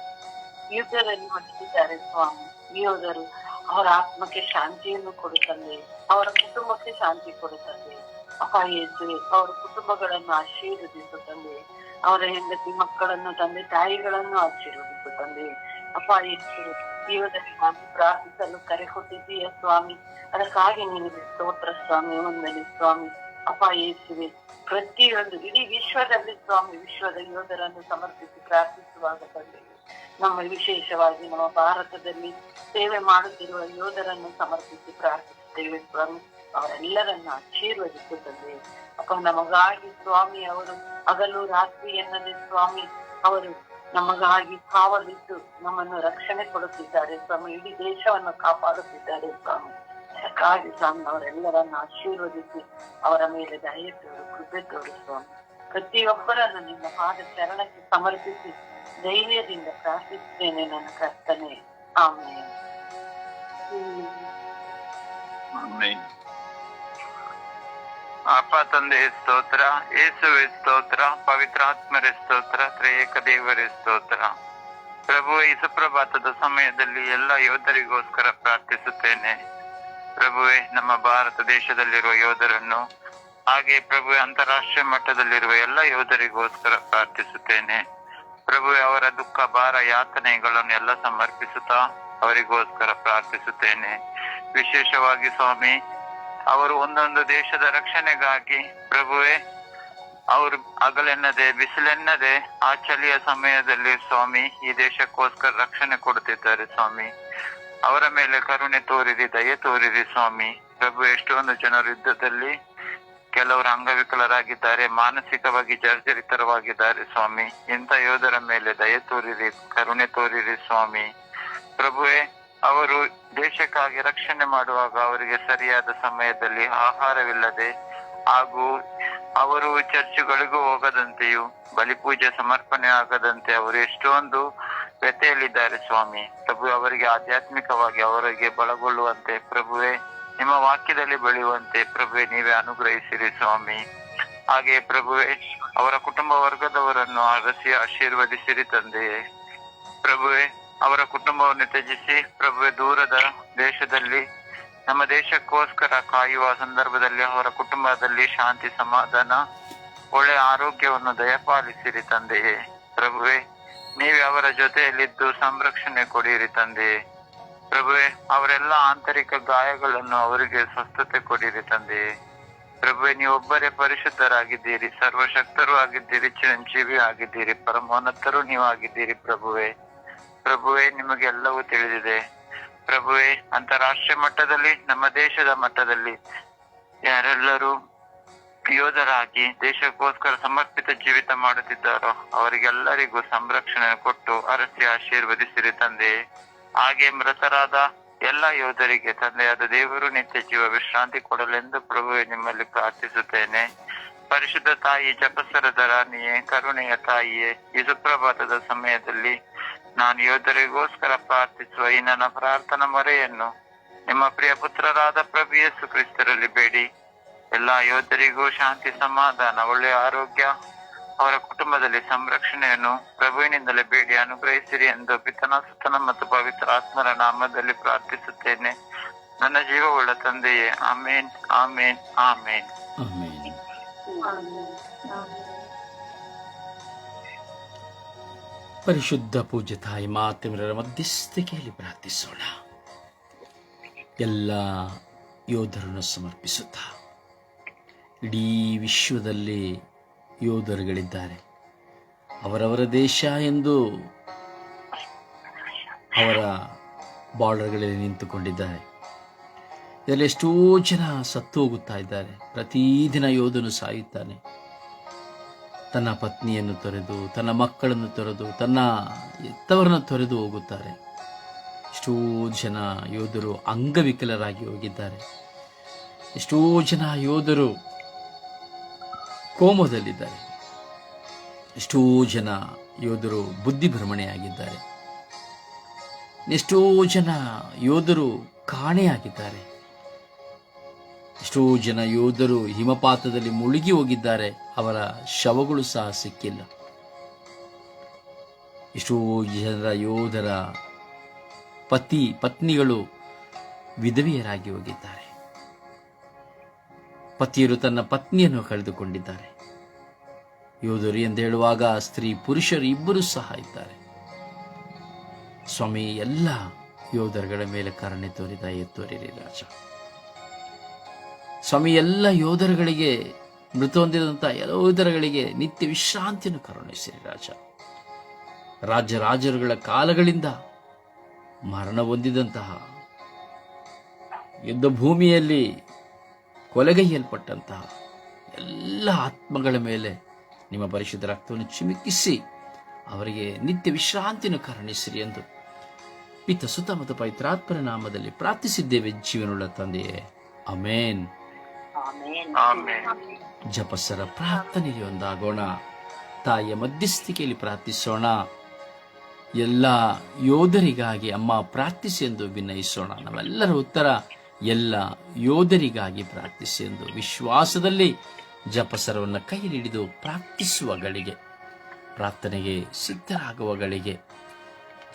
ಯುದ್ಧದಲ್ಲಿ ಮಡಿಸಿದ್ದಾರೆ ಸ್ವಾಮಿ. ಯೋಧರು ಅವರ ಆತ್ಮಕ್ಕೆ ಶಾಂತಿಯನ್ನು ಕೊಡುತ್ತಂದೆ, ಅವರ ಕುಟುಂಬಕ್ಕೆ ಶಾಂತಿ ಕೊಡುತ್ತಂದೆ. ಅಪ್ಪ ಯೇಸುವೆ, ಅವರ ಕುಟುಂಬಗಳನ್ನು ಆಶೀರ್ವದಿಸುತ್ತಂದೆ. ಅವರ ಹೆಂಡತಿ ಮಕ್ಕಳನ್ನು, ತಂದೆ ತಾಯಿಗಳನ್ನು ಆಶೀರ್ವದಿಸುತ್ತಂದೆ. ಅಪ್ಪ ಯೇಸುವೆ, ಯೋಧರಿಗಾಗಿ ಪ್ರಾರ್ಥಿಸಲು ಕರೆ ಕೊಟ್ಟಿದ್ದೀಯ ಸ್ವಾಮಿ. ಅದಕ್ಕಾಗಿ ನಿನಗೆ ಸ್ತೋತ್ರ ಸ್ವಾಮಿ, ವಂದನೆ ಸ್ವಾಮಿ. ಅಪ್ಪ ಯೇಸುವೆ, ಪ್ರತಿಯೊಂದು ಇಡೀ ವಿಶ್ವದಲ್ಲಿ ಸ್ವಾಮಿ ವಿಶ್ವದ ಯೋಧರನ್ನು ಸಮರ್ಪಿಸಿ ಪ್ರಾರ್ಥಿಸುವಾಗ ತಂದೆ, ನಮ್ಮ ವಿಶೇಷವಾಗಿ ನಮ್ಮ ಭಾರತದಲ್ಲಿ ಸೇವೆ ಮಾಡುತ್ತಿರುವ ಯೋಧರನ್ನು ಸಮರ್ಪಿಸಿ ಪ್ರಾರ್ಥಿಸುತ್ತೇವೆ ಸ್ವಾಮಿ. ಅವರೆಲ್ಲರನ್ನು ಆಶೀರ್ವದಿಸುತ್ತದೆ. ಅಪ್ಪ ನಮಗಾಗಿ ಸ್ವಾಮಿ ಅವರು ಹಗಲು ರಾತ್ರಿ ಎನ್ನದೆ ಸ್ವಾಮಿ ಅವರು ನಮಗಾಗಿ ಕಾವಲಿದ್ದು ನಮ್ಮನ್ನು ರಕ್ಷಣೆ ಕೊಡುತ್ತಿದ್ದಾರೆ ಸ್ವಾಮಿ. ಇಡೀ ದೇಶವನ್ನು ಕಾಪಾಡುತ್ತಿದ್ದಾರೆ ಸ್ವಾಮಿ. ಅದಕ್ಕಾಗಿ ಸ್ವಾಮಿ ಅವರೆಲ್ಲರನ್ನು ಆಶೀರ್ವದಿಸಿ ಅವರ ಮೇಲೆ ದಯೆ ತೋರು, ಕೃಪೆ ತೋರು ಸ್ವಾಮಿ. ಪ್ರತಿಯೊಬ್ಬರನ್ನು ನಿಮ್ಮ ಪಾದ ಚರಣಕ್ಕೆ ಸಮರ್ಪಿಸಿ ಧೈರ್ಯದಿಂದ ಪ್ರಾರ್ಥಿಸುತ್ತೇನೆ ನನ್ನ ಕರ್ತನೆ. ಆಮೇಲೆ ಅಪ್ಪ ತಂದೆ ಸ್ತೋತ್ರ, ಯೇಸುವೆ ಸ್ತೋತ್ರ, ಪವಿತ್ರಾತ್ಮರೇ ಸ್ತೋತ್ರ, ತ್ರಿಯೇಕ ದೇವರೇ ಸ್ತೋತ್ರ. ಪ್ರಭು, ಈ ಸುಪ್ರಭಾತದ ಸಮಯದಲ್ಲಿ ಎಲ್ಲ ಯೋಧರಿಗೋಸ್ಕರ ಪ್ರಾರ್ಥಿಸುತ್ತೇನೆ. ಪ್ರಭುವೆ, ನಮ್ಮ ಭಾರತ ದೇಶದಲ್ಲಿರುವ ಯೋಧರನ್ನು, ಹಾಗೆ ಪ್ರಭುವೆ ಅಂತಾರಾಷ್ಟ್ರೀಯ ಮಟ್ಟದಲ್ಲಿರುವ ಎಲ್ಲ ಯೋಧರಿಗೋಸ್ಕರ ಪ್ರಾರ್ಥಿಸುತ್ತೇನೆ. ಪ್ರಭುವೆ, ಅವರ ದುಃಖ ಭಾರ ಯಾತನೆಗಳನ್ನು ಎಲ್ಲ ಸಮರ್ಪಿಸುತ್ತಾ ಅವರಿಗೋಸ್ಕರ ಪ್ರಾರ್ಥಿಸುತ್ತೇನೆ. ವಿಶೇಷವಾಗಿ ಸ್ವಾಮಿ, ಅವರು ಒಂದೊಂದು ದೇಶದ ರಕ್ಷಣೆಗಾಗಿ ಪ್ರಭುವೆ ಅವರು ಹಗಲೆನ್ನದೆ ಬಿಸಿಲೆನ್ನದೆ ಆ ಚಳಿಯ ಸಮಯದಲ್ಲಿ ಸ್ವಾಮಿ ಈ ದೇಶಕ್ಕೋಸ್ಕರ ರಕ್ಷಣೆ ಕೊಡುತ್ತಿದ್ದಾರೆ ಸ್ವಾಮಿ. ಅವರ ಮೇಲೆ ಕರುಣೆ ತೋರಿರಿ, ದಯೆ ತೋರಿರಿ ಸ್ವಾಮಿ. ಪ್ರಭು, ಎಷ್ಟೊಂದು ಜನರು ಯುದ್ಧದಲ್ಲಿ ಕೆಲವರು ಅಂಗವಿಕಲರಾಗಿದ್ದಾರೆ, ಮಾನಸಿಕವಾಗಿ ಜರ್ಜರಿತರವಾಗಿದ್ದಾರೆ ಸ್ವಾಮಿ. ಇಂಥ ಯೋಧರ ಮೇಲೆ ದಯೆ ತೋರಿರಿ, ಕರುಣೆ ತೋರಿರಿ ಸ್ವಾಮಿ. ಪ್ರಭುವೆ, ಅವರು ದೇಶಕ್ಕಾಗಿ ರಕ್ಷಣೆ ಮಾಡುವಾಗ ಅವರಿಗೆ ಸರಿಯಾದ ಸಮಯದಲ್ಲಿ ಆಹಾರವಿಲ್ಲದೆ ಹಾಗೂ ಅವರು ಚರ್ಚ್ಗಳಿಗೂ ಹೋಗದಂತೆಯೂ ಬಲಿಪೂಜೆ ಸಮರ್ಪಣೆ ಆಗದಂತೆ ಅವರು ಎಷ್ಟೊಂದು ವ್ಯಥೆಯಲ್ಲಿದ್ದಾರೆ ಸ್ವಾಮಿ. ಪ್ರಭು, ಅವರಿಗೆ ಆಧ್ಯಾತ್ಮಿಕವಾಗಿ ಅವರಿಗೆ ಬಲಗೊಳ್ಳುವಂತೆ ಪ್ರಭುವೆ, ನಿಮ್ಮ ವಾಕ್ಯದಲ್ಲಿ ಬೆಳೆಯುವಂತೆ ಪ್ರಭುವೆ ನೀವೇ ಅನುಗ್ರಹಿಸಿರಿ ಸ್ವಾಮಿ. ಹಾಗೆ ಪ್ರಭುವೆ, ಅವರ ಕುಟುಂಬ ವರ್ಗದವರನ್ನು ಅರಸಿ ಆಶೀರ್ವದಿಸಿರಿ ತಂದೆಯೇ. ಪ್ರಭುವೆ, ಅವರ ಕುಟುಂಬವನ್ನು ತ್ಯಜಿಸಿ ಪ್ರಭುವೆ ದೂರದ ದೇಶದಲ್ಲಿ ನಮ್ಮ ದೇಶಕ್ಕೋಸ್ಕರ ಕಾಯುವ ಸಂದರ್ಭದಲ್ಲಿ ಅವರ ಕುಟುಂಬದಲ್ಲಿ ಶಾಂತಿ, ಸಮಾಧಾನ, ಒಳ್ಳೆಯ ಆರೋಗ್ಯವನ್ನು ದಯಪಾಲಿಸಿರಿ ತಂದೆಯೇ. ಪ್ರಭುವೆ, ನೀವೇ ಅವರ ಜೊತೆಯಲ್ಲಿದ್ದು ಸಂರಕ್ಷಣೆ ಕೊಡಿರಿ ತಂದೆಯೇ. ಪ್ರಭುವೆ, ಅವರೆಲ್ಲ ಆಂತರಿಕ ಗಾಯಗಳನ್ನು ಅವರಿಗೆ ಸ್ವಸ್ಥತೆ ಕೊಡಿರಿ ತಂದೆಯೇ. ಪ್ರಭುವೆ, ನೀವೊಬ್ಬರೇ ಪರಿಶುದ್ಧರಾಗಿದ್ದೀರಿ, ಸರ್ವಶಕ್ತರೂ ಆಗಿದ್ದೀರಿ, ಚಿರಂಜೀವಿ ಆಗಿದ್ದೀರಿ, ಪರಮೋನ್ನತರು ನೀವಾಗಿದ್ದೀರಿ ಪ್ರಭುವೆ. ಪ್ರಭುವೆ, ನಿಮಗೆಲ್ಲವೂ ತಿಳಿದಿದೆ ಪ್ರಭುವೆ. ಅಂತಾರಾಷ್ಟ್ರೀಯ ಮಟ್ಟದಲ್ಲಿ, ನಮ್ಮ ದೇಶದ ಮಟ್ಟದಲ್ಲಿ ಯಾರೆಲ್ಲರೂ ಯೋಧರಾಗಿ ದೇಶಕ್ಕೋಸ್ಕರ ಸಮರ್ಪಿತ ಜೀವಿತ ಮಾಡುತ್ತಿದ್ದಾರೋ ಅವರಿಗೆಲ್ಲರಿಗೂ ಸಂರಕ್ಷಣೆ ಕೊಟ್ಟು ಅರಸಿ ಆಶೀರ್ವದಿಸಿರಿ ತಂದೆಯೇ. ಹಾಗೆ ಮೃತರಾದ ಎಲ್ಲ ಯೋಧರಿಗೆ ತಂದೆಯಾದ ದೇವರು ನಿತ್ಯ ಜೀವ ವಿಶ್ರಾಂತಿ ಕೊಡಲೆಂದು ಪ್ರಭುವೆ ನಿಮ್ಮಲ್ಲಿ ಪ್ರಾರ್ಥಿಸುತ್ತೇನೆ. ಪರಿಶುದ್ಧ ತಾಯಿ, ಜಪಸರದ ರಾಣಿಯೇ, ಕರುಣೆಯ ತಾಯಿಯೇ, ಈ ಸುಪ್ರಭಾತದ ಸಮಯದಲ್ಲಿ ನಾನು ಯೋಧರಿಗೋಸ್ಕರ ಪ್ರಾರ್ಥಿಸುವ ಈ ನನ್ನ ಪ್ರಾರ್ಥನಾ ಮೊರೆಯನ್ನು ನಿಮ್ಮ ಪ್ರಿಯ ಪುತ್ರರಾದ ಪ್ರಭು ಯೇಸು ಕ್ರಿಸ್ತರಲ್ಲಿ ಬೇಡಿ ಎಲ್ಲಾ ಯೋಧರಿಗೂ ಶಾಂತಿ, ಸಮಾಧಾನ, ಒಳ್ಳೆಯ ಆರೋಗ್ಯ, ಅವರ ಕುಟುಂಬದಲ್ಲಿ ಸಂರಕ್ಷಣೆಯನ್ನು ಪ್ರಭುವಿನಿಂದಲೇ ಬೇಡಿ ಅನುಗ್ರಹಿಸಿರಿ ಎಂದು ಪಿತನ, ಸುತನ ಮತ್ತು ಪವಿತ್ರ ಆತ್ಮರ ನಾಮದಲ್ಲಿ ಪ್ರಾರ್ಥಿಸುತ್ತೇನೆ ನನ್ನ ಜೀವವುಳ್ಳ ತಂದೆಯೇ. ಆಮೇನ್, ಆಮೇನ್, ಆಮೇನ್, ಆಮೇನ್. ಪರಿಶುದ್ಧ ಪೂಜ್ಯ ತಾಯಿ ಮಾತೆಮರ ಮಧ್ಯಸ್ಥಿಕೆಯಲ್ಲಿ ಪ್ರಾರ್ಥಿಸೋಣ. ಎಲ್ಲ ಯೋಧರನ್ನು ಸಮರ್ಪಿಸುತ್ತಾ ಇಡೀ ವಿಶ್ವದಲ್ಲಿ ಯೋಧರುಗಳಿದ್ದಾರೆ. ಅವರವರ ದೇಶ ಎಂದು ಅವರ ಬಾರ್ಡರ್ಗಳಲ್ಲಿ ನಿಂತುಕೊಂಡಿದ್ದಾರೆ. ಇದರಲ್ಲಿ ಎಷ್ಟೋ ಜನ ಸತ್ತು ಹೋಗುತ್ತಾ ಇದ್ದಾರೆ. ಪ್ರತಿದಿನ ಯೋಧನು ಸಾಯುತ್ತಾನೆ. ತನ್ನ ಪತ್ನಿಯನ್ನು ತೊರೆದು, ತನ್ನ ಮಕ್ಕಳನ್ನು ತೊರೆದು, ತನ್ನ ಎತ್ತವರನ್ನು ತೊರೆದು ಹೋಗುತ್ತಾರೆ. ಎಷ್ಟೋ ಜನ ಯೋಧರು ಅಂಗವಿಕಲರಾಗಿ ಹೋಗಿದ್ದಾರೆ. ಎಷ್ಟೋ ಜನ ಯೋಧರು ಕೋಮದಲ್ಲಿದ್ದಾರೆ. ಎಷ್ಟೋ ಜನ ಯೋಧರು ಬುದ್ಧಿಭ್ರಮಣೆಯಾಗಿದ್ದಾರೆ. ಎಷ್ಟೋ ಜನ ಯೋಧರು ಕಾಣೆಯಾಗಿದ್ದಾರೆ. ಎಷ್ಟೋ ಜನ ಯೋಧರು ಹಿಮಪಾತದಲ್ಲಿ ಮುಳುಗಿ ಹೋಗಿದ್ದಾರೆ. ಅವರ ಶವಗಳು ಸಹ ಸಿಕ್ಕಿಲ್ಲ. ಎಷ್ಟೋ ಜನರ ಯೋಧರ ಪತ್ನಿಗಳು ವಿಧವೆಯರಾಗಿ ಹೋಗಿದ್ದಾರೆ. ಪತಿಯರು ತನ್ನ ಪತ್ನಿಯನ್ನು ಕಳೆದುಕೊಂಡಿದ್ದಾರೆ. ಯೋಧರು ಎಂದು ಹೇಳುವಾಗ ಸ್ತ್ರೀ ಪುರುಷರು ಇಬ್ಬರು ಸಹ ಇದ್ದಾರೆ. ಸ್ವಾಮಿ, ಎಲ್ಲ ಯೋಧರುಗಳ ಮೇಲೆ ಕರುಣೆ ತೋರಿರಿ ರಾಜ. ಸ್ವಾಮಿ, ಎಲ್ಲ ಯೋಧರುಗಳಿಗೆ, ಮೃತ ಹೊಂದಿದಂತಹ ಯೋಧರುಗಳಿಗೆ ನಿತ್ಯ ವಿಶ್ರಾಂತಿಯನ್ನು ಕರುಣಿಸಿರಿ ರಾಜ. ರಾಜರುಗಳ ಕಾಲಗಳಿಂದ ಮರಣ ಹೊಂದಿದಂತಹ, ಯುದ್ಧ ಭೂಮಿಯಲ್ಲಿ ಕೊಲೆಗೈಯಲ್ಪಟ್ಟಂತಹ ಎಲ್ಲ ಆತ್ಮಗಳ ಮೇಲೆ ನಿಮ್ಮ ಪರಿಶುದ್ಧ ರಕ್ತವನ್ನು ಚಿಮುಕಿಸಿ ಅವರಿಗೆ ನಿತ್ಯ ವಿಶ್ರಾಂತಿಯನ್ನು ಕರುಣಿಸಿರಿ ಎಂದು ಪಿತ, ಸುತ ಮತ್ತು ಪವಿತ್ರಾತ್ಮನ ನಾಮದಲ್ಲಿ ಪ್ರಾರ್ಥಿಸಿದ್ದೇವೆ ಜೀವನುಳ್ಳ ತಂದೆಯೇ, ಆಮೇನ್. ಜಪಸರ ಪ್ರಾರ್ಥನೆಗೆ ಒಂದಾಗೋಣ. ತಾಯಿಯ ಮಧ್ಯಸ್ಥಿಕೆಯಲ್ಲಿ ಪ್ರಾರ್ಥಿಸೋಣ. ಎಲ್ಲ ಯೋಧರಿಗಾಗಿ ಅಮ್ಮ ಪ್ರಾರ್ಥಿಸಿ ಎಂದು ವಿನಯಿಸೋಣ. ನಾವೆಲ್ಲರ ಉತ್ತರ ಎಲ್ಲ ಯೋಧರಿಗಾಗಿ ಪ್ರಾರ್ಥಿಸಿ ಎಂದು ವಿಶ್ವಾಸದಲ್ಲಿ ಜಪಸರವನ್ನು ಕೈಯಲ್ಲಿ ಹಿಡಿದು ಪ್ರಾರ್ಥಿಸುವ ಗಳಿಗೆ, ಪ್ರಾರ್ಥನೆಗೆ ಸಿದ್ಧರಾಗುವ ಗಳಿಗೆ,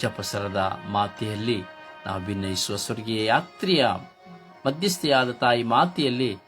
ಜಪಸರದ ಮಾತೆಯಲ್ಲಿ ನಾವು ಭಿನ್ನಯಿಸುವ ಸ್ವರ್ಗೀಯ ಯಾತ್ರೆಯ ಮಧ್ಯಸ್ಥೆಯಾದ ತಾಯಿ ಮಾತೆಯಲ್ಲಿ